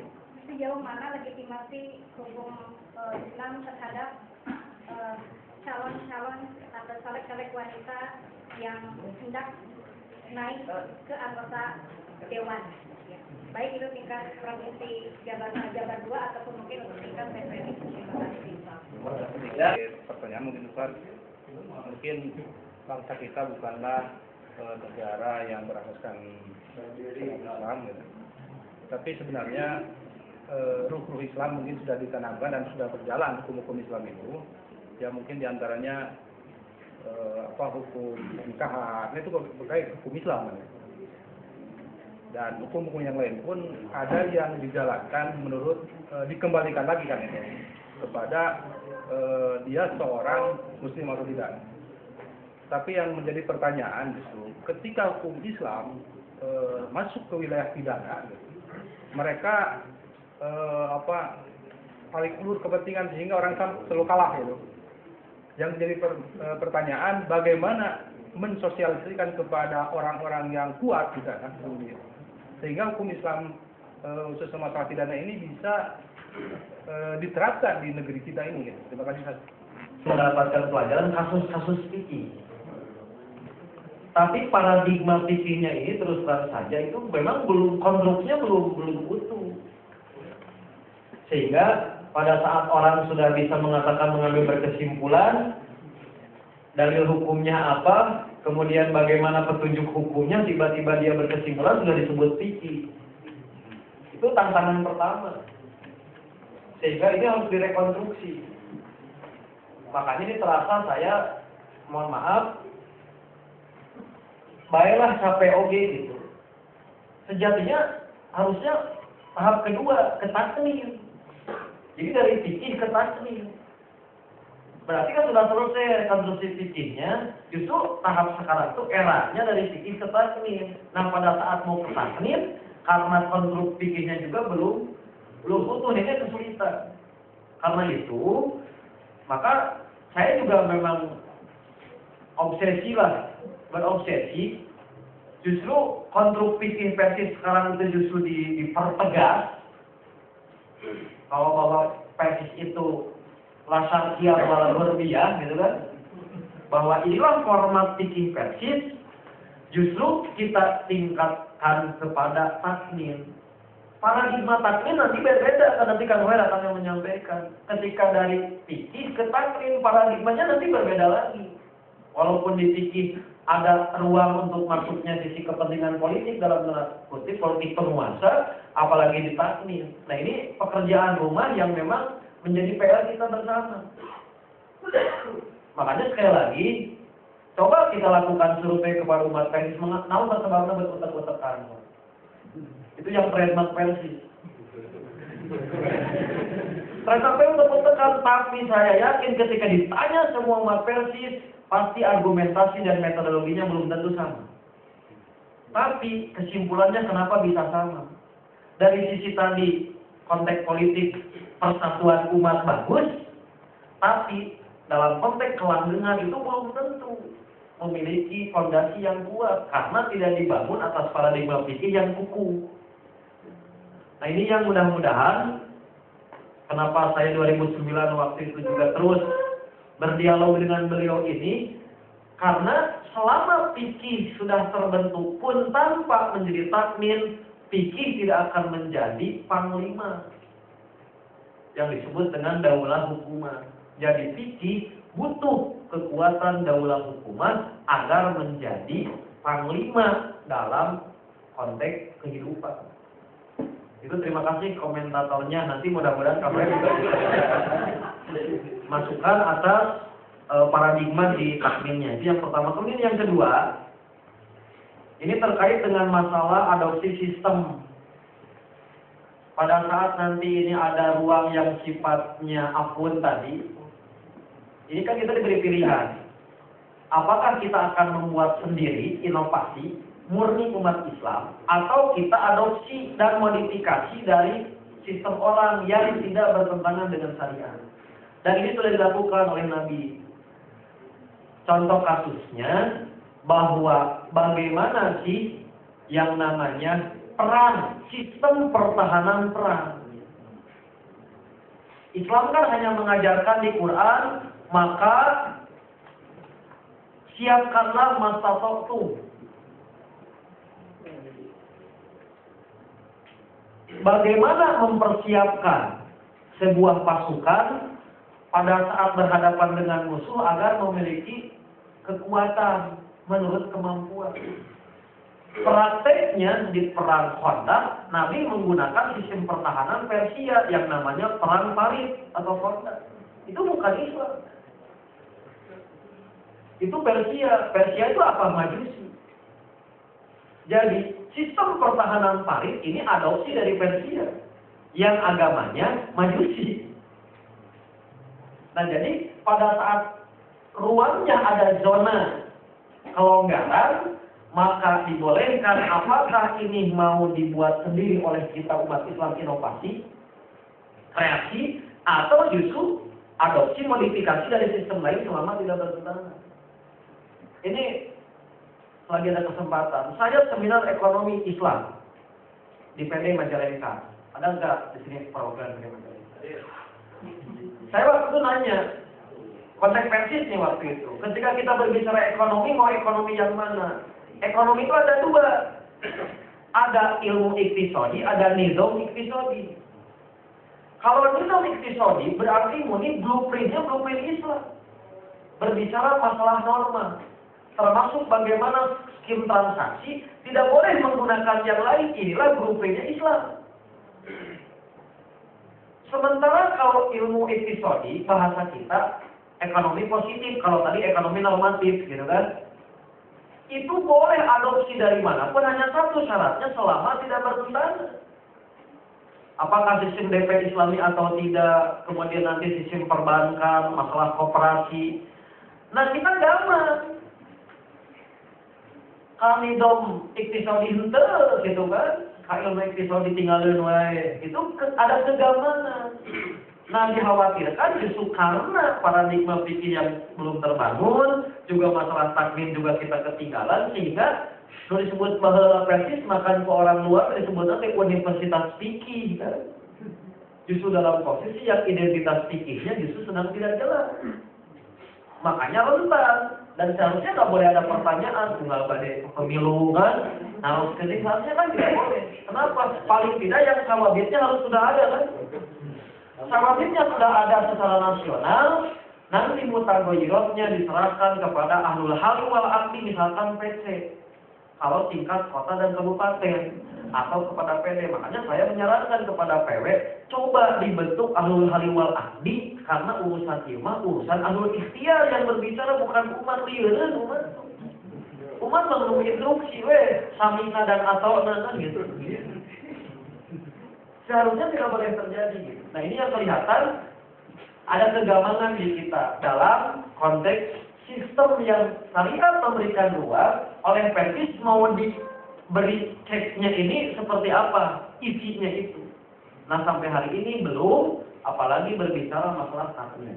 sejauh mana legitimasi hukum Islam terhadap calon-calon atau caleg-caleg wanita yang hendak naik ke anggota dewan, baik itu tingkat provinsi jabat 2 ataupun mungkin untuk tingkat PPRI. Pertanyaan mungkin bangsa kita bukanlah negara yang berasaskan Islam, gitu. Tapi sebenarnya ruh-ruh Islam mungkin sudah ditanamkan dan sudah berjalan hukum-hukum Islam itu. Ya mungkin diantaranya hukum nikahan itu berkait hukum Islam. Dan hukum-hukum yang lain pun ada yang dijalankan menurut dikembalikan lagi kan itu kepada dia seorang muslim atau tidak. Tapi yang menjadi pertanyaan justru ketika hukum Islam masuk ke wilayah pidana, mereka paling ulur kepentingan sehingga orang selalu kalah gitu. Yang menjadi pertanyaan bagaimana mensosialisasikan kepada orang-orang yang kuat di sana sehingga hukum Islam khususnya masalah pidana ini bisa diterapkan di negeri kita ini. Gitu. Terima kasih. Mendapatkan pelajaran kasus-kasus fikih. Tapi paradigma fikihnya ini terus terang saja itu memang konstruksinya belum utuh. Sehingga pada saat orang sudah bisa mengatakan mengambil berkesimpulan, dalil hukumnya apa, kemudian bagaimana petunjuk hukumnya, tiba-tiba dia berkesimpulan sudah disebut fikih. Itu tantangan pertama. Sehingga ini harus direkonstruksi. Makanya ini terasa saya, mohon maaf, baiklah capek oke gitu. Sejatinya harusnya tahap kedua ke takmir. Jadi dari fikih ke takmir. Berarti kan sudah selesai rekonstruksi fikihnya, justru tahap sekarang itu eranya dari fikih ke takmir. Nah pada saat mau ke takmir, karena konstruksi fikihnya juga belum utuh, ini kesulitan. Karena itu, maka saya juga memang berobsesi, justru konstruksi fikih versi sekarang itu justru dipertegas. Kalau bahwa versi itu lasar kiam wala berbiyah gitu kan, bahwa inilah format fikih versi, justru kita tingkatkan kepada takmin. Paradigma takmin nanti berbeda, kan nanti Kang Wer akan yang menyampaikan. Ketika dari fikih ke takmin, paradigmanya nanti berbeda lagi. Walaupun di fikih ada ruang untuk masuknya sisi kepentingan politik dalam tanda kutip politik penguasa, apalagi di takmin. Nah ini pekerjaan rumah yang memang menjadi PR kita bersama. Makanya sekali lagi, coba kita lakukan survei kepada umat Persis, mau nggak sebabnya betul-betul. Itu yang trademark Persis. Trademark untuk tekan, tapi saya yakin ketika ditanya semua umat Persis, pasti argumentasi dan metodologinya belum tentu sama. Tapi kesimpulannya kenapa bisa sama? Dari sisi tadi konteks politik persatuan umat bagus, tapi dalam konteks kelanggengan itu belum tentu memiliki fondasi yang kuat karena tidak dibangun atas paradigma fikih yang kukuh. Nah ini yang mudah-mudahan kenapa saya 2009 waktu itu juga terus berdialog dengan beliau ini, karena selama fikih sudah terbentuk pun tanpa menjadi takmin, fikih tidak akan menjadi panglima yang disebut dengan daulah hukumah. Jadi fikih butuh kekuatan daulah hukumah agar menjadi panglima dalam konteks kehidupan. Itu terima kasih komentatornya. Nanti mudah-mudahan kamu juga bisa masukan atas paradigma di takminnya. Itu yang pertama. Kemudian yang kedua, ini terkait dengan masalah adopsi sistem. Pada saat nanti ini ada ruang yang sifatnya afun tadi, ini kan kita diberi pilihan. Apakah kita akan membuat sendiri inovasi murni umat Islam, atau kita adopsi dan modifikasi dari sistem orang yang tidak bertentangan dengan syariat. Dan ini sudah dilakukan oleh Nabi. Contoh kasusnya, bahwa bagaimana sih yang namanya perang, sistem pertahanan perang. Islam kan hanya mengajarkan di Quran, maka siapkanlah mastata'tum. Bagaimana mempersiapkan sebuah pasukan pada saat berhadapan dengan musuh agar memiliki kekuatan menurut kemampuan. Prakteknya di perang Khandaq, Nabi menggunakan sistem pertahanan Persia yang namanya perang Farid atau Khandaq. Itu bukan Islam. Itu Persia. Persia itu apa? Majusi. Jadi sistem pertahanan Farid ini adopsi dari Persia yang agamanya Majusi. Nah jadi pada saat ruangnya ada zona kelonggaran, maka dibolehkan apakah ini mau dibuat sendiri oleh kita umat Islam inovasi, kreasi, atau justru adopsi modifikasi dari sistem lain selama tidak bertentangan. Ini lagi ada kesempatan. Saya seminar ekonomi Islam di PD Majalengka. Ada nggak di sini program PD Majalengka? Saya waktu itu nanya, konteks Persis nih waktu itu. Ketika kita berbicara ekonomi, mau ekonomi yang mana? Ekonomi itu ada dua. Ada ilmu iktisodi, ada nizam iktisodi. Kalau nizam iktisodi berarti ini blueprintnya blueprint Islam. Berbicara masalah norma. Termasuk bagaimana skim transaksi tidak boleh menggunakan yang lain. Inilah blueprintnya Islam. Sementara kalau ilmu iktisodi, bahasa kita, ekonomi positif, kalau tadi ekonomi normatif gitu kan. Itu boleh adopsi dari manapun, hanya satu syaratnya selama tidak bertentangan. Apakah sistem DP Islami atau tidak, kemudian nanti sistem perbankan, masalah koperasi. Nah kita gaman. Kami dom iktisadi henteu gitu kan. Ilmu iktisadi tinggalin wae. Itu ada kegamanan. Nah dikhawatirkan justru karena paradigma pikir yang belum terbangun, juga masalah takmin juga kita ketinggalan, sehingga disebut bahwa persis makan ke orang luar disebut nanti universitas fikih kan. Justru dalam posisi yang identitas fikihnya justru sedang tidak jelas. Makanya rentan. Dan seharusnya nggak boleh ada pertanyaan, nggak pada pemilu kan, harus seharusnya kan tidak boleh. Kenapa? Paling tidak yang sawabitnya harus sudah ada kan. Sawabitnya sudah ada secara nasional, nanti mutagoyirotnya diserahkan kepada ahlul hal wal aqdi, misalkan PC. Kalau tingkat kota dan kabupaten atau kepada PD, makanya saya menyarankan kepada PW coba dibentuk ahlul hal wal aqdi, karena urusan ilmu urusan ahlul ikhtiar yang berbicara, bukan umat lieureun umat menunggu instruksi samina dan atona kan gitu. Seharusnya tidak boleh terjadi gitu. Nah ini yang kelihatan ada kegamanan di kita dalam konteks sistem yang syariat memberikan ruang, oleh persis mau diberi ceknya ini seperti apa isinya itu. Nah sampai hari ini belum, apalagi berbicara masalah takmin.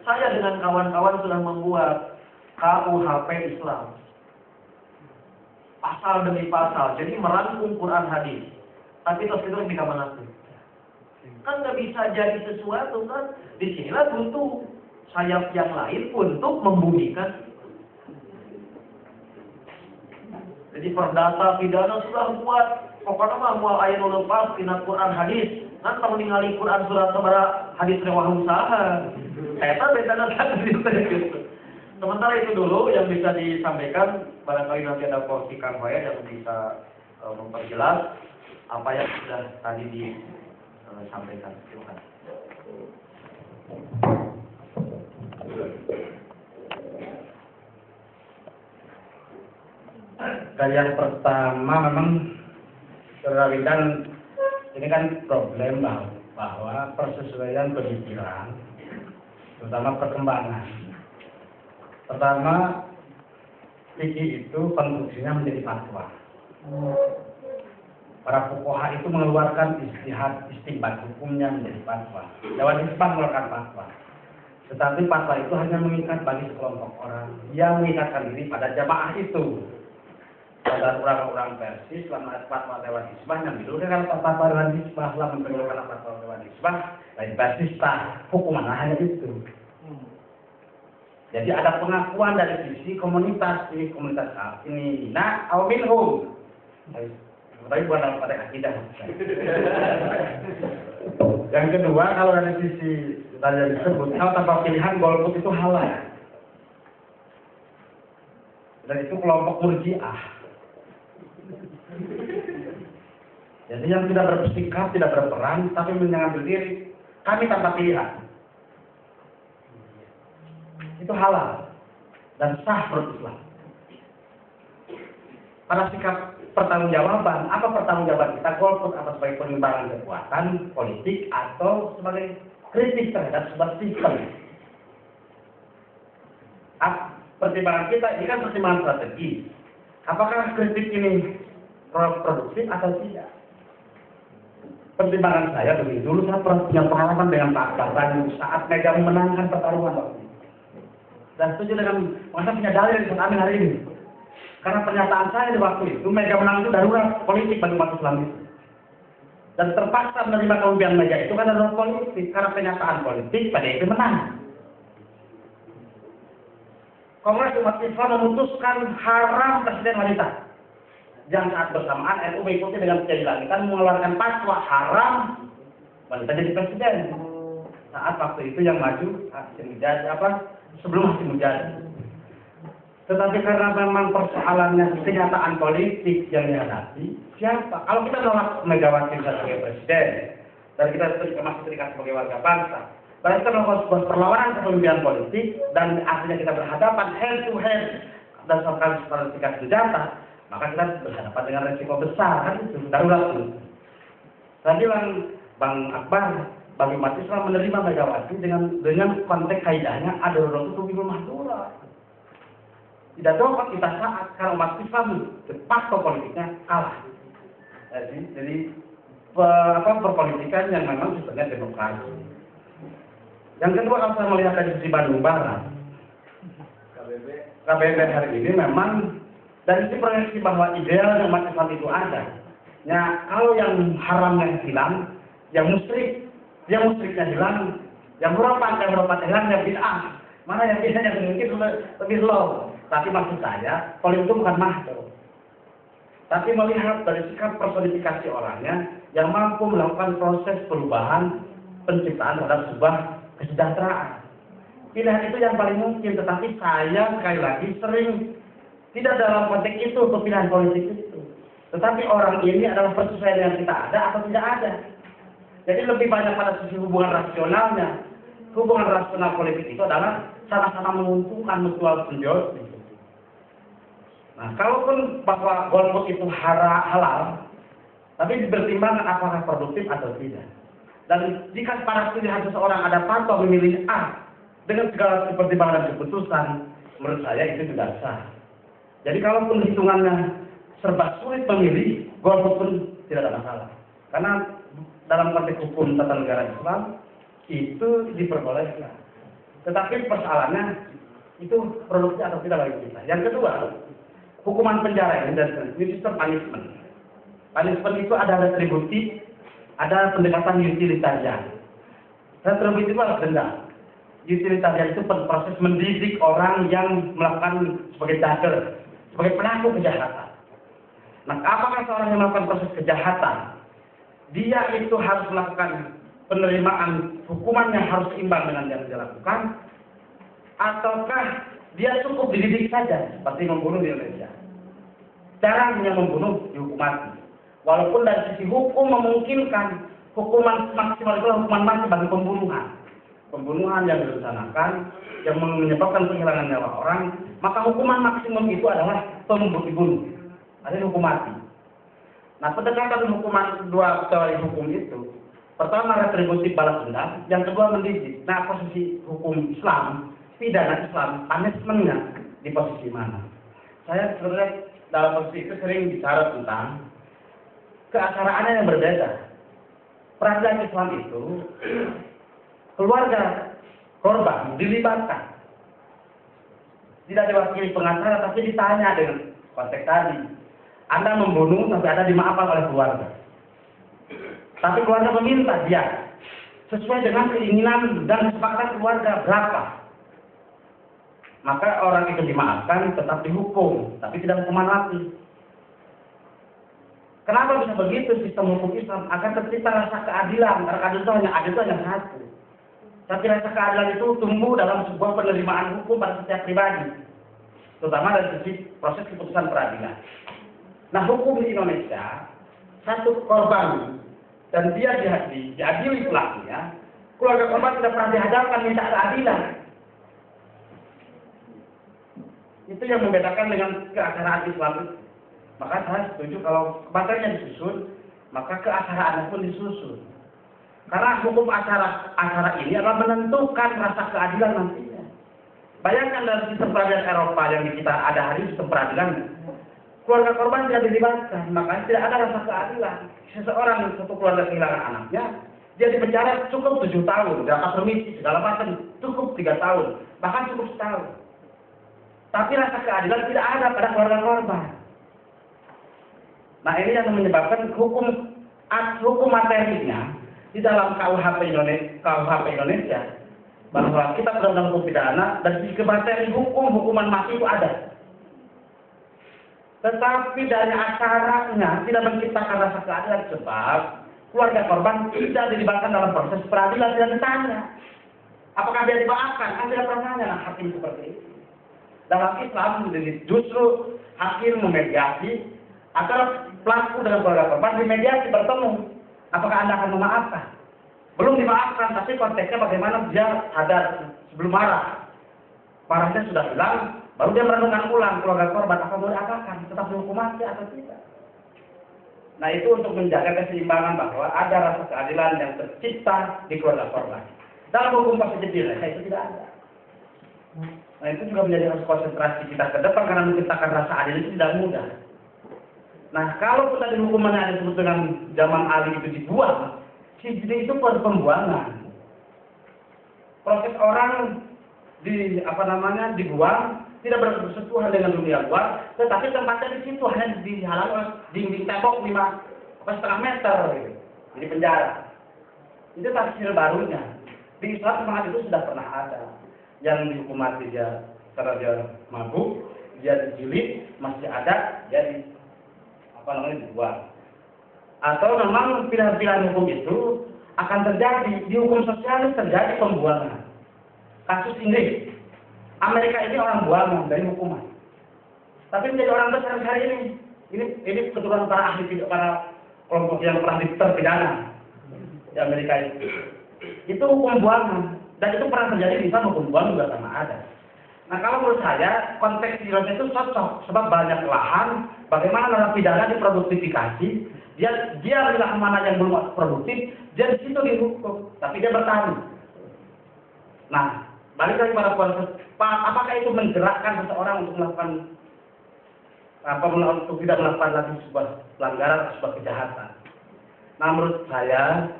Saya dengan kawan-kawan sudah membuat KUHP Islam, pasal demi pasal, jadi merangkum Quran hadis. Tapi terus itu di mana tuh? Kan nggak bisa jadi sesuatu kan? Disinilah butuh sayap yang lain untuk membunyikan. Jadi perdata pidana sudah buat, pokoknya mah mual ayat lepas tina Quran hadis. Kan kalau ningali Quran surat sabara hadis rewah usaha. Eta bedana kan gitu. Sementara itu dulu yang bisa disampaikan, barangkali nanti ada porsi Kang Hoya yang bisa memperjelas apa yang sudah tadi disampaikan. Terima kasih. Dan yang pertama memang terkait ini kan problem bahwa persesuaian pemikiran, terutama perkembangan. Pertama, fikih itu konstruksinya menjadi fatwa. Para fuqaha itu mengeluarkan istihad istinbat hukumnya menjadi fatwa. Dewan Hizbah mengeluarkan fatwa. Tetapi fatwa itu hanya mengikat bagi sekelompok orang yang mengikatkan diri pada jamaah itu. Pada orang-orang Persis selama fatwa Dewan Hizbah yang didulukan fatwa Dewan Hizbah, selama mengeluarkan fatwa Dewan Hizbah, lain Persis tak hukuman hanya itu. Jadi ada pengakuan dari sisi komunitas ini, komunitas ini. Nah, awminhum. Tapi bukan dalam pada akidah. Yang kedua, kalau dari sisi tadi yang disebut, kalau tanpa pilihan golput itu halal. Dan itu kelompok murjiah. Jadi yang tidak bersikap, tidak berperan, tapi mengambil diri, kami tanpa pilihan. Itu halal dan sah menurut Islam. Pada sikap pertanggungjawaban, apa pertanggungjawaban kita? Golput apa sebagai pengembangan kekuatan politik atau sebagai kritik terhadap sebuah sistem? Pertimbangan kita ini kan pertimbangan strategi. Apakah kritik ini produktif atau tidak? Pertimbangan saya begini, dulu saya pernah punya pengalaman dengan Pak Bahran saat Mega memenangkan pertarungan waktu itu. Dan setuju dengan, masa punya dalil di Amin hari ini. Karena pernyataan saya di waktu itu, Mega menang itu darurat politik bagi umat Islam itu. Dan terpaksa menerima kelebihan Mega itu kan darurat politik, karena pernyataan politik PDIP menang. Kongres umat Islam memutuskan haram presiden wanita. Yang saat bersamaan NU mengikuti dengan kejelangan mengeluarkan fatwa haram wanita jadi presiden. Saat waktu itu yang maju Hasyim Mujahid sebelum Hasyim Mujahid. Tetapi karena memang persoalannya kenyataan politik yang dihadapi, siapa? Kalau kita menolak Megawati sebagai presiden dan kita masih terikat sebagai warga bangsa, Kalau kita melakukan sebuah perlawanan kepemimpinan politik dan akhirnya kita berhadapan hand to hand dan soal tingkat senjata, maka kita berhadapan dengan resiko besar kan itu darurat itu. Tadi Bang Akbar, bagi umat Islam menerima Megawati dengan konteks kaidahnya ada darurat itu bingung Madura. Tidak dapat kita saat kalau umat Islam faktor politiknya kalah. Jadi perpolitikan yang memang sebenarnya demokrasi. Yang kedua, kalau saya melihat dari sisi Bandung Barat, KBB hari ini memang dari sisi proyeksi bahwa ideal umat Islam itu ada. Ya, kalau yang haramnya hilang, yang musyriknya hilang, yang merupakan hilang, yang bid'ah. Mana yang bid'ah yang mungkin lebih low. Tapi maksud saya, politik itu bukan makhluk. Tapi melihat dari sikap personifikasi orangnya yang mampu melakukan proses perubahan penciptaan terhadap sebuah kesejahteraan. Pilihan itu yang paling mungkin, tetapi saya sekali lagi sering tidak dalam konteks itu untuk pilihan politik itu. Tetapi orang ini adalah persesuaian yang kita ada atau tidak ada. Jadi lebih banyak pada sisi hubungan rasionalnya. Hubungan rasional politik itu adalah sama-sama menguntungkan mutual symbiosis. Nah, kalaupun bahwa golput itu halal, tapi dipertimbangkan apakah produktif atau tidak. Dan jika pada pilihan seseorang ada pantau memilih A dengan segala pertimbangan dan keputusan, menurut saya itu tidak sah. Jadi kalaupun hitungannya serba sulit memilih, golput pun tidak ada masalah. Karena dalam konteks hukum tata negara Islam itu diperbolehkan. Tetapi persoalannya itu produktif atau tidak bagi kita. Yang kedua, hukuman penjara ini dan sistem punishment. Punishment itu ada retributif, ada pendekatan utilitarian. Retributif itu adalah denda. Utilitarian itu proses mendidik orang yang melakukan sebagai dader, sebagai pelaku kejahatan. Nah, apakah seorang yang melakukan proses kejahatan, dia itu harus melakukan penerimaan hukuman yang harus seimbang dengan yang dia lakukan, ataukah dia cukup dididik saja, seperti membunuh di Indonesia? Caranya membunuh dihukum mati. Walaupun dari sisi hukum memungkinkan hukuman maksimal itu hukuman mati bagi pembunuhan. Pembunuhan yang direncanakan, yang menyebabkan kehilangan nyawa orang, maka hukuman maksimum itu adalah dibunuh. Ada hukum mati. Nah, pendekatan hukuman dua teori hukum itu, pertama retributif balas dendam, yang kedua mendidik. Nah, posisi hukum Islam, pidana Islam, punishment-nya di posisi mana? Saya sebenarnya dalam posisi itu sering bicara tentang keasaraannya yang berbeda. Peradilan Islam itu keluarga korban dilibatkan. Tidak diwakili pengacara, tapi ditanya dengan konteks tadi. Anda membunuh, tapi Anda dimaafkan oleh keluarga. Tapi keluarga meminta dia sesuai dengan keinginan dan kesepakatan keluarga berapa. Maka orang itu dimaafkan, tetap dihukum, tapi tidak hukuman mati. Kenapa bisa begitu sistem hukum Islam? Akan tercipta rasa keadilan. Karena keadilan itu hanya satu. Tapi rasa keadilan itu tumbuh dalam sebuah penerimaan hukum pada setiap pribadi, terutama dari sisi proses keputusan peradilan. Nah, hukum di Indonesia, satu korban dan dia diadili pelakunya, keluarga korban tidak pernah dihadapkan minta keadilan. Itu yang membedakan dengan keaksaraan Islam itu. Maka saya setuju kalau kebatalnya disusun, maka keaksaraannya pun disusun. Karena hukum acara ini adalah menentukan rasa keadilan nantinya. Bayangkan dari sistem peradilan Eropa yang kita ada hari ini, sistem peradilan, keluarga korban tidak dilibatkan, maka tidak ada rasa keadilan. Seseorang satu keluarga kehilangan anaknya, dia dipenjara cukup 7 tahun, dapat remisi segala macam, cukup 3 tahun, bahkan cukup setahun. Tapi rasa keadilan tidak ada pada keluarga korban. Nah, ini yang menyebabkan hukum materinya di dalam KUHP Indonesia bahwa kita undang-undang hukum pidana dan di materi hukuman mati itu ada. Tetapi dari acaranya tidak menciptakan rasa keadilan sebab keluarga korban tidak dilibatkan dalam proses peradilan, tidak ditanya apakah dia dimaafkan, kan tidak pernah nanya hakim seperti itu. Dalam Islam justru hakim memediasi agar pelaku dengan keluarga korban dimediasi bertemu. Apakah Anda akan memaafkan? belum dimaafkan, tapi konteksnya bagaimana dia sadar sebelum marah. Marahnya sudah hilang, baru dia merenungkan ulang keluarga korban apa boleh apakan, tetap dihukum mati atau tidak. Nah itu untuk menjaga keseimbangan bahwa ada rasa keadilan yang tercipta di keluarga korban. Dalam hukum positif Indonesia itu tidak ada. Nah itu juga menjadi harus konsentrasi kita ke depan karena menciptakan rasa adil itu tidak mudah. Nah kalau tadi hukumannya ada disebut dengan zaman Ali itu dibuang, itu pembuangan. Proses orang dibuang tidak bersentuhan dengan dunia luar, tetapi tempatnya di situ hanya dihalangi oleh dinding tembok 5,5 meter, gitu. Jadi penjara. Itu tafsir barunya. Di Islam semangat itu sudah pernah ada. Yang dihukum mati dia karena dia mabuk, dia dijilid, masih ada, dia dibuang. Atau memang pilihan-pilihan hukum itu akan terjadi di hukum sosialis terjadi pembuangan. Kasus Inggris, Amerika ini orang buangan dari hukuman. Tapi menjadi orang besar hari ini. Ini keturunan para ahli, para kelompok yang pernah terpidana di Amerika itu. Itu hukum buangan. Dan itu pernah terjadi di sana, hukum buangan juga sama ada. Nah kalau menurut saya konteks di Indonesia itu cocok sebab banyak lahan. Bagaimana narapidana diproduktifikasi? Dia lahan mana yang belum produktif, dia di situ dihukum, tapi dia bertani. Nah, balik lagi pada proses, apakah itu menggerakkan seseorang untuk melakukan untuk tidak melakukan lagi sebuah pelanggaran atau sebuah kejahatan? Nah, menurut saya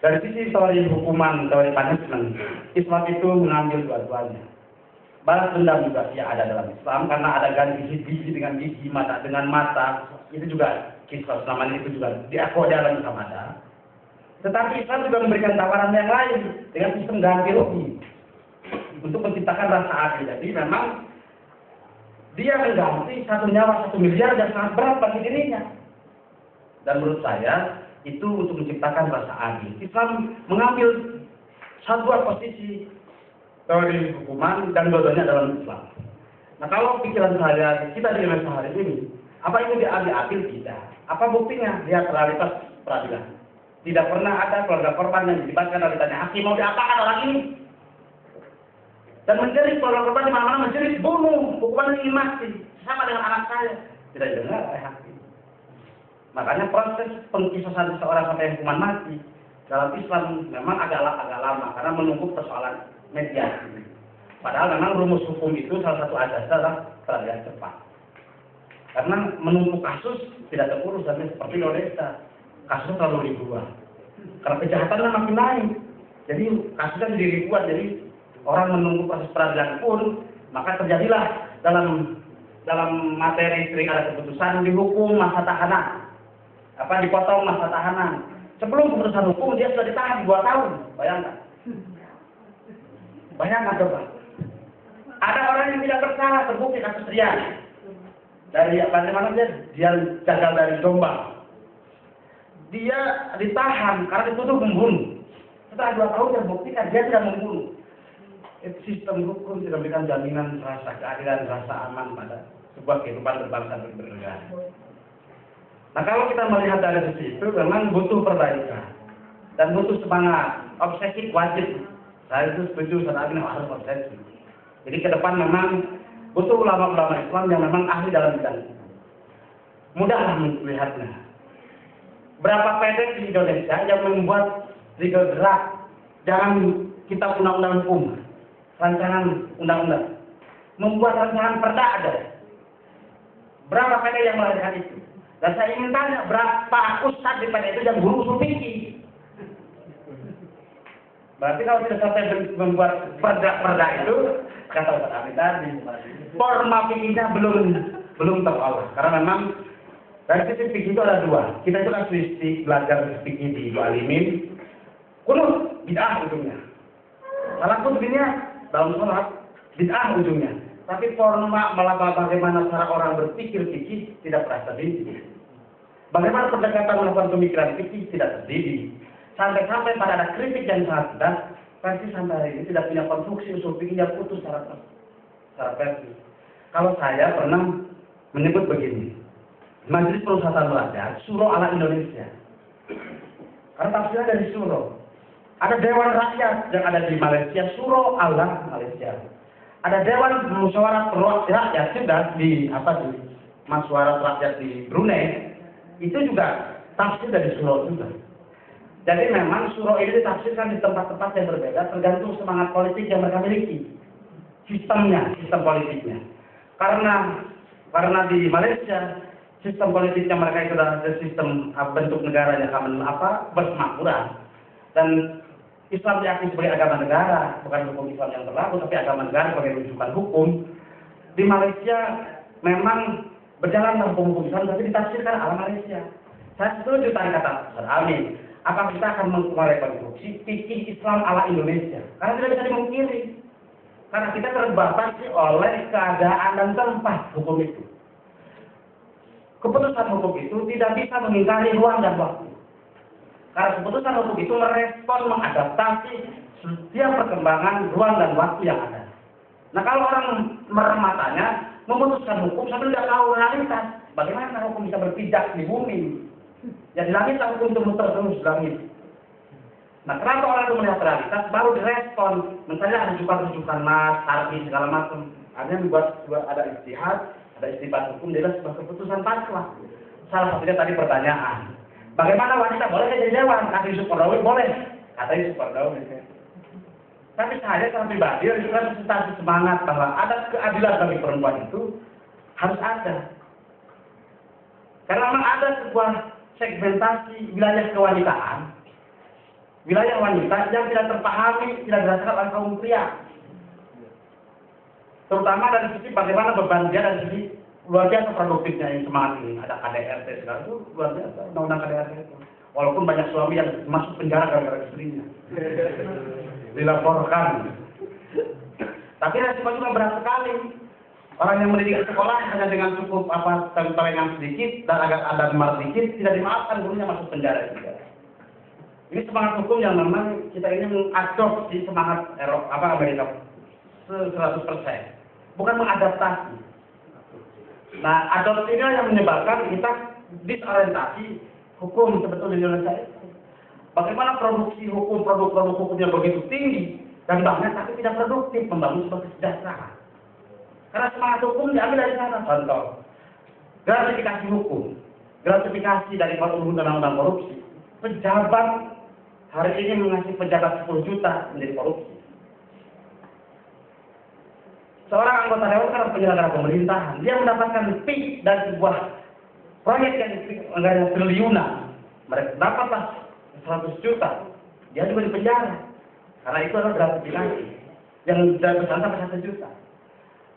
dari sisi teori hukuman, teori punishment, Islam itu mengambil dua-duanya. Balas dendam juga ada dalam Islam karena ada ganti gigi dengan gigi, mata dengan mata, itu juga kisah selama ini itu juga diakui dalam Islam ada. Tetapi Islam juga memberikan tawaran yang lain dengan sistem ganti rugi untuk menciptakan rasa adil. Jadi memang dia mengganti 1 nyawa 1 miliar dan sangat berat bagi dirinya. Dan menurut saya itu untuk menciptakan rasa adil. Islam mengambil satu posisi teori hukuman dan dua-duanya dalam Islam. Nah kalau pikiran saya kita di Indonesia hari ini, apa itu diambil tidak? Apa buktinya? Lihat realitas peradilan. Tidak pernah ada keluarga korban yang dilibatkan dari tanya hakim mau diapakan orang ini. Dan menjerit keluarga korban di mana-mana menjerit bunuh, hukuman ini mati sama dengan anak saya. Tidak didengar oleh hakim. Makanya proses pengkisasan seseorang sampai hukuman mati dalam Islam memang agak lama karena menunggu persoalan mediasi. Padahal memang rumus hukum itu salah satu asas adalah peradilan cepat. Karena menumpuk kasus tidak terurus dan seperti Indonesia. Kasusnya terlalu ribuan. Karena kejahatannya makin naik. Jadi kasusnya jadi ribuan. Jadi orang menunggu proses peradilan pun, maka terjadilah dalam materi sering ada keputusan dihukum masa tahanan. Dipotong masa tahanan. Sebelum keputusan hukum dia sudah ditahan 2 tahun. Bayangkan coba. Ada orang yang tidak bersalah terbukti kasus Rian. Dari mana dia gagal dari Jombang. Dia ditahan karena dituduh membunuh. Setelah 2 tahun terbuktikan dia tidak membunuh. Sistem hukum tidak memberikan jaminan rasa keadilan, rasa aman pada sebuah kehidupan berbangsa dan bernegara. Nah kalau kita melihat dari sisi itu memang butuh perbaikan dan butuh semangat. Obsesif wajib. Saya itu setuju saat ini harus obsesif. Jadi ke depan memang butuh ulama-ulama Islam yang memang ahli dalam bidang itu. Mudahlah melihatnya. Berapa PD di Indonesia yang membuat legal draft dalam kitab undang-undang hukum, rancangan undang-undang, membuat rancangan perda ada. Berapa PD yang melahirkan itu? Dan saya ingin tanya, berapa ustadz di PD itu yang guru usul fikih? Berarti kalau tidak sampai membuat perda itu, kata Ustaz Amin tadi, forma fikihnya belum terolah. Karena memang dari sisi fikih itu ada 2. Kita itu kan belajar fikih di Alimin, kunut bid'ah ujungnya. Salah kunutnya dalam sholat bid'ah ujungnya. Tapi forma bagaimana cara orang berpikir fikih tidak pernah terdidik. Bagaimana pendekatan melakukan pemikiran fikih tidak terdidik. Sampai-sampai pada ada kritik yang sangat pedas, versi sampai hari ini tidak punya konstruksi usul fikih yang utuh secara versi. Kalau saya pernah menyebut begini, Majelis Perusahaan Belajar, Surah ala Indonesia. Karena tafsirnya dari surah. Ada Dewan Rakyat yang ada di Malaysia, Suro Allah Malaysia. Ada Dewan Musyawarah Rakyat juga di Musyawarah Rakyat di Brunei. Itu juga tafsir dari Suro juga. Jadi memang Suro ini ditafsirkan di tempat-tempat yang berbeda tergantung semangat politik yang mereka miliki. Sistem politiknya. Karena di Malaysia sistem politiknya mereka itu adalah sistem bentuk negaranya bersemakmuran, dan Islam diakui sebagai agama negara, bukan hukum Islam yang berlaku, tapi agama negara sebagai rujukan hukum. Di Malaysia memang berjalan hukum Islam, tapi ditafsirkan ala Malaysia. Saya setuju tadi kata Ustaz Amin. Apa kita akan merekonstruksi fikih Islam ala Indonesia? Karena tidak bisa dimungkiri. Karena kita terbatasi oleh keadaan dan tempat hukum itu. Keputusan hukum itu tidak bisa mengingkari ruang dan waktu. Karena keputusan hukum itu merespon, mengadaptasi setiap perkembangan ruang dan waktu yang ada. Nah, kalau orang merem matanya, memutuskan hukum sambil tidak tahu realitas, bagaimana hukum bisa berpijak di bumi? Ya di langit hukum itu muter terus di langit. Nah, kenapa orang itu melihat realitas, baru direspon. Misalnya ada rujukan-rujukan nas, arti segala macam. Artinya membuat ada ijtihad, ada istinbat hukum, dia sebuah keputusan fatwa. Salah satunya tadi pertanyaan. Bagaimana wanita boleh jadi dewan? Kata Yusuf Qaradawi boleh. Kata Yusuf Qaradawi. Tapi saya secara pribadi representasi semangat bahwa ada keadilan bagi perempuan itu harus ada. Karena memang ada sebuah segmentasi wilayah kewanitaan, wilayah wanita yang tidak terpahami, tidak dirasakan oleh kaum pria. Terutama dari sisi bagaimana beban dia dari sisi luar biasa produktifnya yang semangat ini. Ada KDRT segala itu luar biasa, undang-undang KDRT itu. Walaupun banyak suami yang masuk penjara gara-gara istrinya. Dilaporkan. Tapi resiko juga berat sekali. Orang yang mendidik sekolah hanya dengan cukup tempelengan sedikit dan agak ada demar sedikit, tidak dimaafkan, gurunya masuk penjara juga. Ini semangat hukum yang memang kita ini mengadopsi semangat Amerika 100%. Bukan mengadaptasi. Nah, adopsi ini yang menyebabkan kita disorientasi hukum sebetulnya di Indonesia itu. Bagaimana produksi hukum, produk-produk hukum yang begitu tinggi dan banyak tapi tidak produktif membangun sebuah kesejahteraan. Karena semangat hukum diambil dari sana. Contoh, gratifikasi hukum, gratifikasi dari undang-undang korupsi. Pejabat hari ini mengasih pejabat 10 juta menjadi korupsi. Seorang anggota dewan karena penyelenggara pemerintahan, dia mendapatkan fee dari sebuah proyek yang anggarannya triliunan. Mereka dapatlah 100 juta, dia juga dipenjara. Karena itu adalah gratifikasi yang tidak besar sampai 1 juta.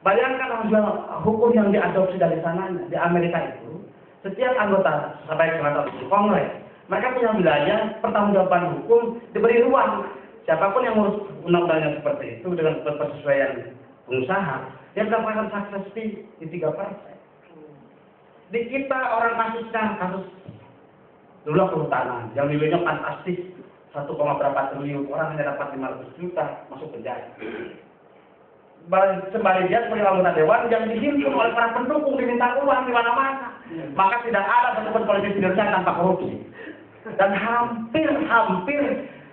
Bayangkan hukum yang diadopsi dari sananya di Amerika itu, setiap anggota baik senat di Kongres, mereka punya wilayah pertanggungjawaban hukum diberi ruang. Siapapun yang mengurus undang-undangnya seperti itu dengan persesuaian pengusaha, dia mendapatkan sukses fee di 3%. Di kita orang kasus dulu kehutanan yang nilainya fantastis 1, berapa triliun, orang hanya dapat 500 juta masuk penjara. Sebaliknya sebagai anggota dewan yang dihimpun oleh para pendukung diminta uang di mana-mana, maka tidak ada satupun politisi Indonesia tanpa korupsi. Dan hampir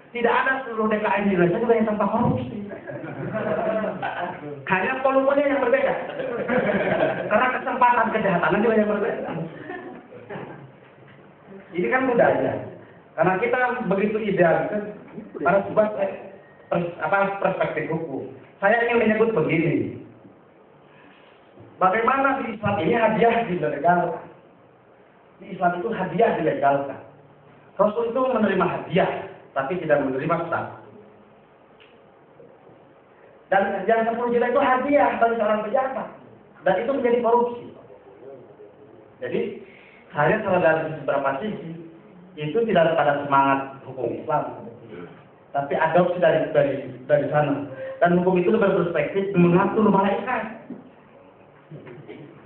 tidak ada seluruh DKI di Indonesia juga yang tanpa korupsi. Hanya volumenya yang berbeda. Karena kesempatan kejahatan juga yang berbeda. Ini kan budaya. Karena kita begitu ideal pada sebuah perspektif hukum. Saya ingin menyebut begini. Bagaimana di Islam ini hadiah dilegalkan? Di Islam itu hadiah dilegalkan. Rasul itu menerima hadiah, tapi tidak menerima sah. Dan yang 10 juta itu hadiah bagi seorang pejabat. Dan itu menjadi korupsi. Jadi, saya salah dari beberapa sisi, itu tidak pada semangat hukum Islam. Tapi adopsi dari sana. Dan hukum itu berperspektif mengatur malaikat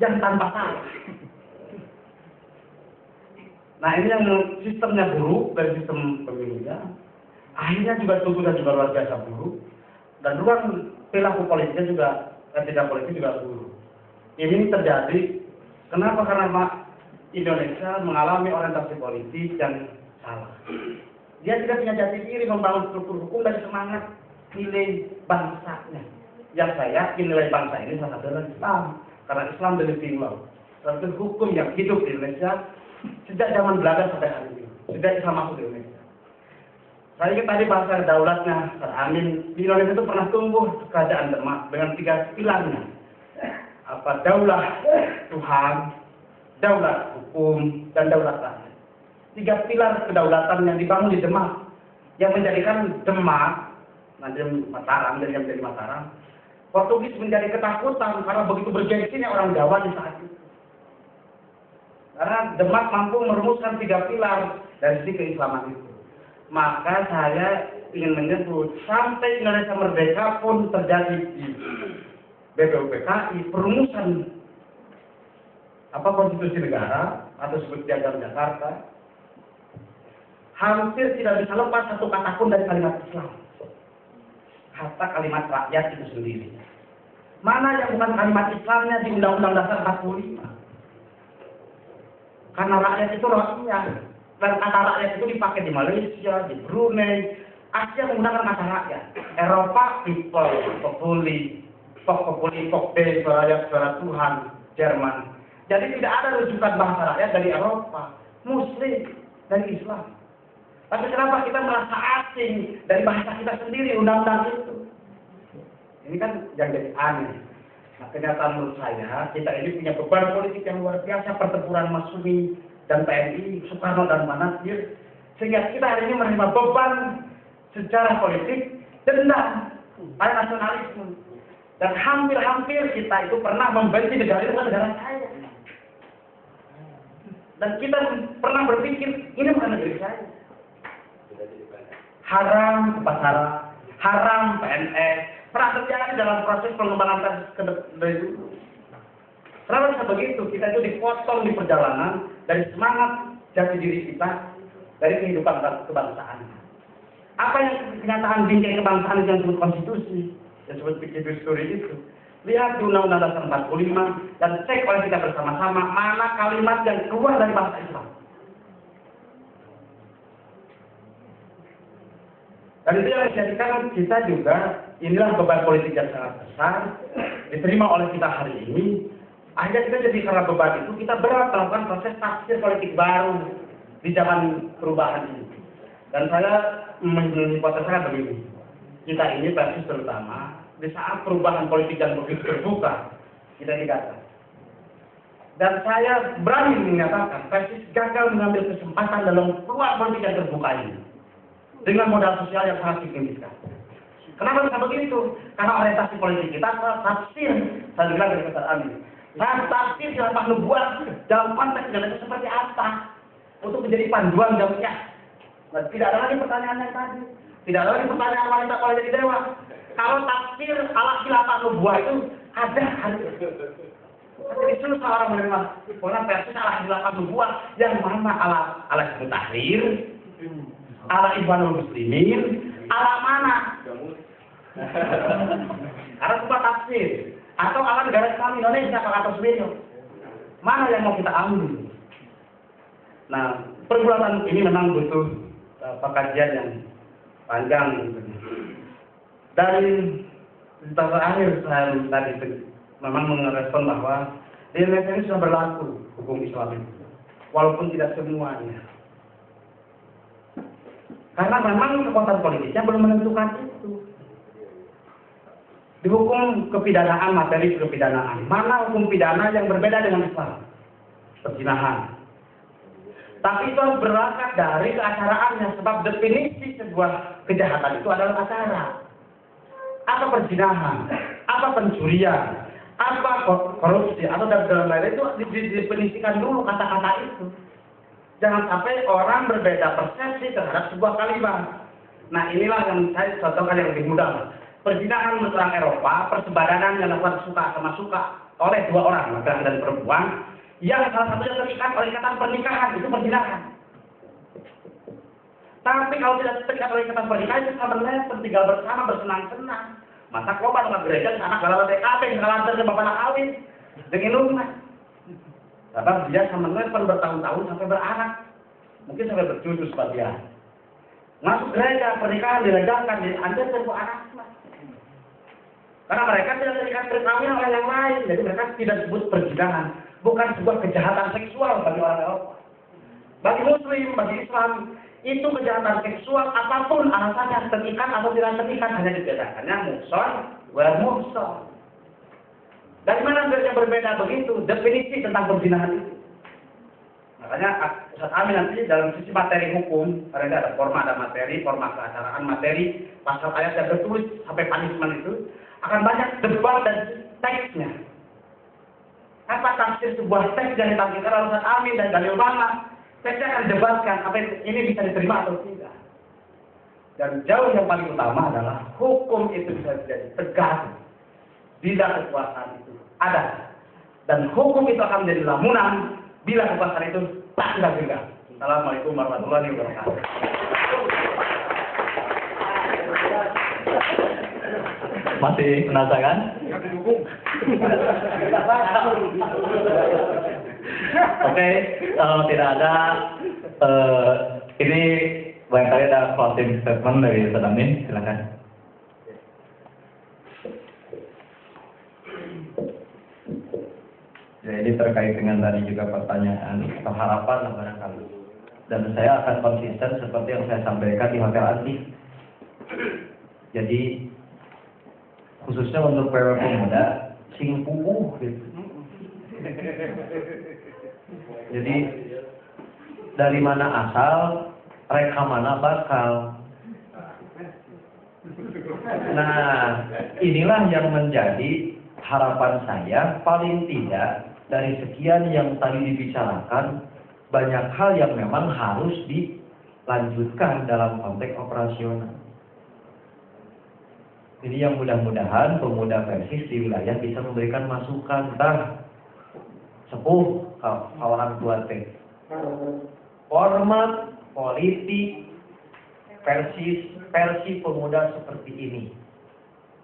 yang tanpa salah. Nah, ini yang sistemnya buruk dari sistem pemilunya. Akhirnya juga tuntutan juga luar biasa buruk. Dan ruang perilaku politiknya juga, tidak politik juga buruk. Ini terjadi, kenapa? Karena Indonesia mengalami orientasi politik yang salah. Dia tidak punya jati diri membangun struktur hukum dan semangat nilai bangsanya. Yang saya yakin nilai bangsa ini salah satu adalah Islam. Karena Islam the living law. Struktur hukum yang hidup di Indonesia sejak zaman Belanda sampai hari ini. Sejak Islam masuk di Indonesia. Saya ingat tadi bahasa daulatnya, Amin. Di Indonesia itu pernah tumbuh kerajaan Demak dengan 3 pilarnya. Apa? Daulah Tuhan, daulat hukum, dan daulat rakyat. 3 pilar kedaulatan yang dibangun di Demak. Yang menjadikan Demak, nanti Mataram, dan yang menjadi Mataram, Portugis menjadi ketakutan karena begitu bergengsinya orang Jawa di saat itu. Karena Demak mampu merumuskan 3 pilar dari sisi keislaman itu. Maka saya ingin menyebut sampai Indonesia merdeka pun terjadi di BPUPKI perumusan konstitusi negara atau sebut Piagam Jakarta hampir tidak bisa lepas satu kata pun dari kalimat Islam. Kata kalimat rakyat itu sendiri. Mana yang bukan kalimat Islamnya di Undang-Undang Dasar 45? Karena rakyat itu rakyat. Dan kata rakyat itu dipakai di Malaysia, di Brunei. Asia menggunakan kata rakyat. Eropa, people, populi, pokde, suara Tuhan, Jerman. Jadi tidak ada rujukan bahasa rakyat dari Eropa, Muslim, dari Islam. Tapi kenapa kita merasa asing dari bahasa kita sendiri, undang-undang itu? Ini kan yang jadi aneh. Nah, kenyataan menurut saya, kita ini punya beban politik yang luar biasa, pertempuran Masyumi dan TNI, Soekarno dan Manasir, sehingga kita hari ini menerima beban secara politik, dendam pada nasionalisme. Dan hampir-hampir kita itu pernah membenci negara itu bukan negara saya. Dan kita pernah berpikir, ini bukan negeri saya. Haram upacara, haram PNS, pernah terjadi dalam proses pengembangan dari dulu. Kenapa bisa begitu? Kita itu dipotong di perjalanan dari semangat jati diri kita, dari kehidupan kebangsaan. Apa yang kenyataan bingkai kebangsaan yang disebut konstitusi, yang disebut Fikih Dusturi itu? Lihat di Undang-Undang Dasar 45 dan cek oleh kita bersama-sama mana kalimat yang keluar dari bahasa Islam. Dan itu yang menjadikan kita juga, inilah beban politik yang sangat besar, diterima oleh kita hari ini. Akhirnya kita jadi karena beban itu, kita berat melakukan proses tafsir politik baru di zaman perubahan ini. Dan saya menghipotesiskan begini, kita ini basis terutama, di saat perubahan politik dan begitu terbuka, kita digagal. Dan saya berani menyatakan, PSIS gagal mengambil kesempatan dalam peluang politik yang terbuka ini. Dengan modal sosial yang sangat signifikan. Kenapa bisa begitu? Karena orientasi politik kita tafsir, saya bilang dari Dr. Amin. Nah, tafsir dalam nubuat dalam konteks Indonesia seperti apa? Untuk menjadi panduan jamiah. Nah, tidak ada lagi pertanyaan yang tadi. Tidak ada lagi pertanyaan wanita kalau jadi dewa. Kalau tafsir ala khilafah nubuah itu ada. Jadi susah orang menerima. Karena versi ala khilafah nubuah yang mana ala Hizbut Tahrir, ala Ikhwanul Muslimin, ala mana? Karena semua tafsir. Atau ala negara Islam Indonesia, Pak Gatot Subirjo. Mana yang mau kita ambil? Nah, pergulatan ini memang butuh pengkajian yang panjang. Dan terakhir saya tadi memang merespon bahwa di Indonesia ini sudah berlaku hukum Islam itu, walaupun tidak semuanya. Karena memang kekuatan politiknya belum menentukan itu. Di hukum kepidanaan, materi kepidanaan, mana hukum pidana yang berbeda dengan Islam? Perzinahan. Tapi itu harus berangkat dari keacaraannya, sebab definisi sebuah kejahatan itu adalah acara. Apa perzinahan, apa pencurian, apa korupsi, atau dalam lain itu didefinisikan dulu kata-kata itu. Jangan sampai orang berbeda persepsi terhadap sebuah kalimat. Nah, inilah yang saya contohkan yang lebih mudah. Perzinahan menurut Eropa, persebadanan yang dilakukan suka sama suka oleh dua orang, laki-laki dan perempuan, yang salah satunya terikat oleh ikatan pernikahan, itu perzinahan. Tapi kalau tidak terikat oleh ikatan pernikahan, itu sama dengan tinggal bersama, bersenang-senang. Masa korban sama gereja, anak galau TKP, ngalantar ke bapak anak kawin, dengan lunas. Karena dia sama dengan bertahun-tahun sampai beranak, mungkin sampai bercucu sebagian. Masuk gereja, pernikahan dilegalkan, Anda sebuah anak. Karena mereka tidak terikat perkawinan oleh yang lain, jadi mereka tidak disebut perzinahan, bukan sebuah kejahatan seksual bagi orang Eropa. Bagi Muslim, bagi Islam, itu kejahatan seksual apapun alasannya, terikat atau tidak terikat, hanya dibedakannya muhson, wal muhson. Dari mana yang berbeda begitu? Definisi tentang perzinahan itu. Makanya Ustaz Amin nanti dalam sisi materi hukum, karena ada forma materi, forma keacaraan materi, pasal ayat yang tertulis sampai punishment itu, akan banyak debat dan teksnya. Apa tafsir sebuah teks yang ditampilkan oleh Ustaz Amin dan dari ulama? Teksnya akan debatkan apa ini bisa diterima atau tidak. Dan jauh yang paling utama adalah hukum itu bisa jadi tegak bila kekuasaan itu ada. Dan hukum itu akan menjadi lamunan bila kekuasaan itu tak genggam. Assalamualaikum warahmatullahi wabarakatuh. Masih penasaran? Oke, kalau tidak ada, ini barangkali ada closing statement dari Ustaz Amin, silakan. Ya, ini terkait dengan tadi juga pertanyaan atau harapan barangkali. Dan saya akan konsisten seperti yang saya sampaikan di Hotel Antik. Jadi khususnya untuk PW pemuda, sing pupuh gitu. Jadi dari mana asal, reka mana bakal. Nah, inilah yang menjadi harapan saya, paling tidak dari sekian yang tadi dibicarakan, banyak hal yang memang harus dilanjutkan dalam konteks operasional. Ini yang mudah-mudahan pemuda Persis di wilayah bisa memberikan masukan. Sepuh orang tua teh, format politik Persi pemuda seperti ini.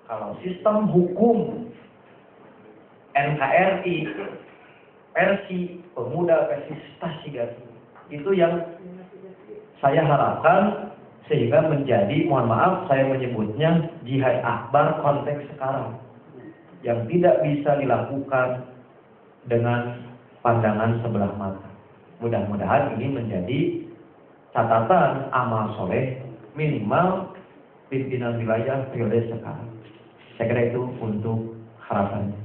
Kalau sistem hukum NKRI Persi pemuda Persis Tasigasi, itu yang saya harapkan sehingga menjadi, mohon maaf saya menyebutnya jihad akbar konteks sekarang yang tidak bisa dilakukan dengan pandangan sebelah mata. Mudah-mudahan ini menjadi catatan amal soleh minimal pimpinan wilayah periode sekarang. Saya kira itu untuk harapannya.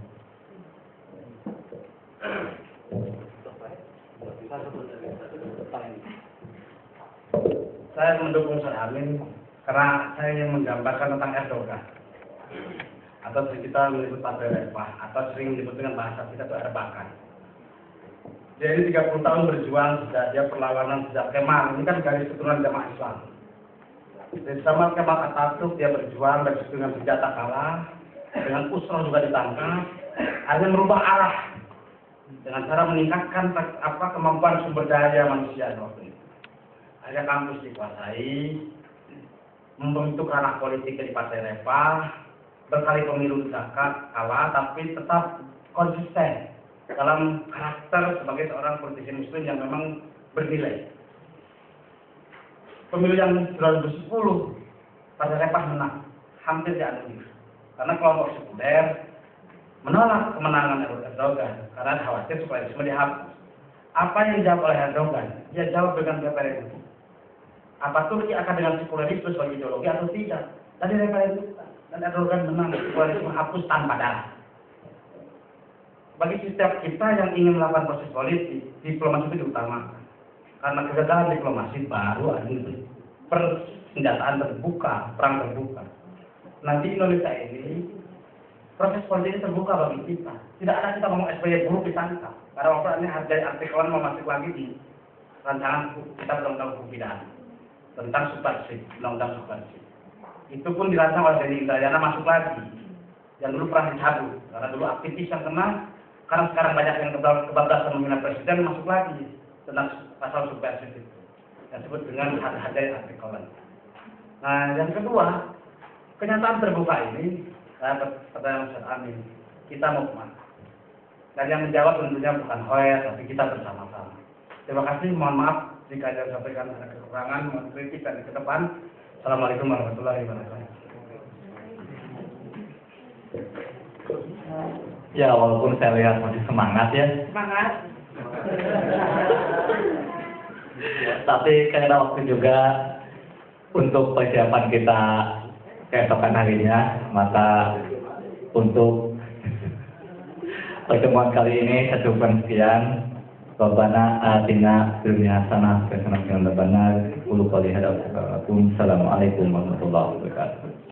Saya mendukung Ustaz Amin karena saya ingin menggambarkan tentang Erdogan. Atau kita menyebut Partai Repah, atau sering menyebut dengan bahasa kita itu Erbakan. Dia ini 30 tahun berjuang, sejak dia perlawanan sejak Kemal, ini kan garis keturunan Jamaah Islam. Bersama Kemal Atatürk dia berjuang dengan senjata kalah, dengan usrah juga ditangkap, hanya merubah arah dengan cara meningkatkan kemampuan sumber daya manusia waktu itu. Akhirnya kampus dikuasai, membentuk ranah politik di Partai Repah, berkali pemilu kalah, tapi tetap konsisten dalam karakter sebagai seorang politisi muslim yang memang bernilai. Pemilu yang 2010, Partai Repah menang, hampir dianulir. Karena kelompok sekuler menolak kemenangan Erdogan, karena khawatir sekularisme dihapus. Apa yang dijawab oleh Erdogan? Dia jawab dengan referendum. Apa Turki akan dengan sekularisme sebagai ideologi atau tidak? Tadi referendum. Dan Erdogan menang, sekularisme hapus tanpa darah. Bagi setiap kita yang ingin melakukan proses politik, diplomasi itu diutamakan. Karena kegagalan diplomasi baru ada persenjataan terbuka, perang terbuka. Nah di Indonesia ini, proses politik ini terbuka bagi kita. Tidak ada kita ngomong SBY buruk disangka. Karena waktu ini hargai artikelan mau masuk lagi di rancangan kita undang-undang hukum pidana tentang subversif, undang-undang subversif. Itu pun dirancang oleh Denny Indrayana masuk lagi. Yang dulu pernah dicabut, karena dulu aktivis yang kena, karena sekarang banyak yang kebablasan menghina presiden masuk lagi tentang pasal subversif itu. Yang disebut dengan hargai artikelan. Nah yang kedua, kenyataan terbuka ini, saya pertanyaan Ustaz Amin, kita mau kemana? Dan yang menjawab tentunya bukan Hoyer, tapi kita bersama-sama. Terima kasih, mohon maaf Jika yang sampaikan ada kekurangan, mohon kritik dan ke depan. Assalamualaikum warahmatullahi wabarakatuh. Ya, walaupun saya lihat masih semangat ya. Semangat. Tapi karena waktu juga untuk persiapan kita keesokan harinya, maka untuk pertemuan kali ini saya cukupkan sekian. Rabbana atina fid dunya hasanah wa qina adzaban nar. Qul qawli hadza wa assalamualaikum warahmatullahi wabarakatuh.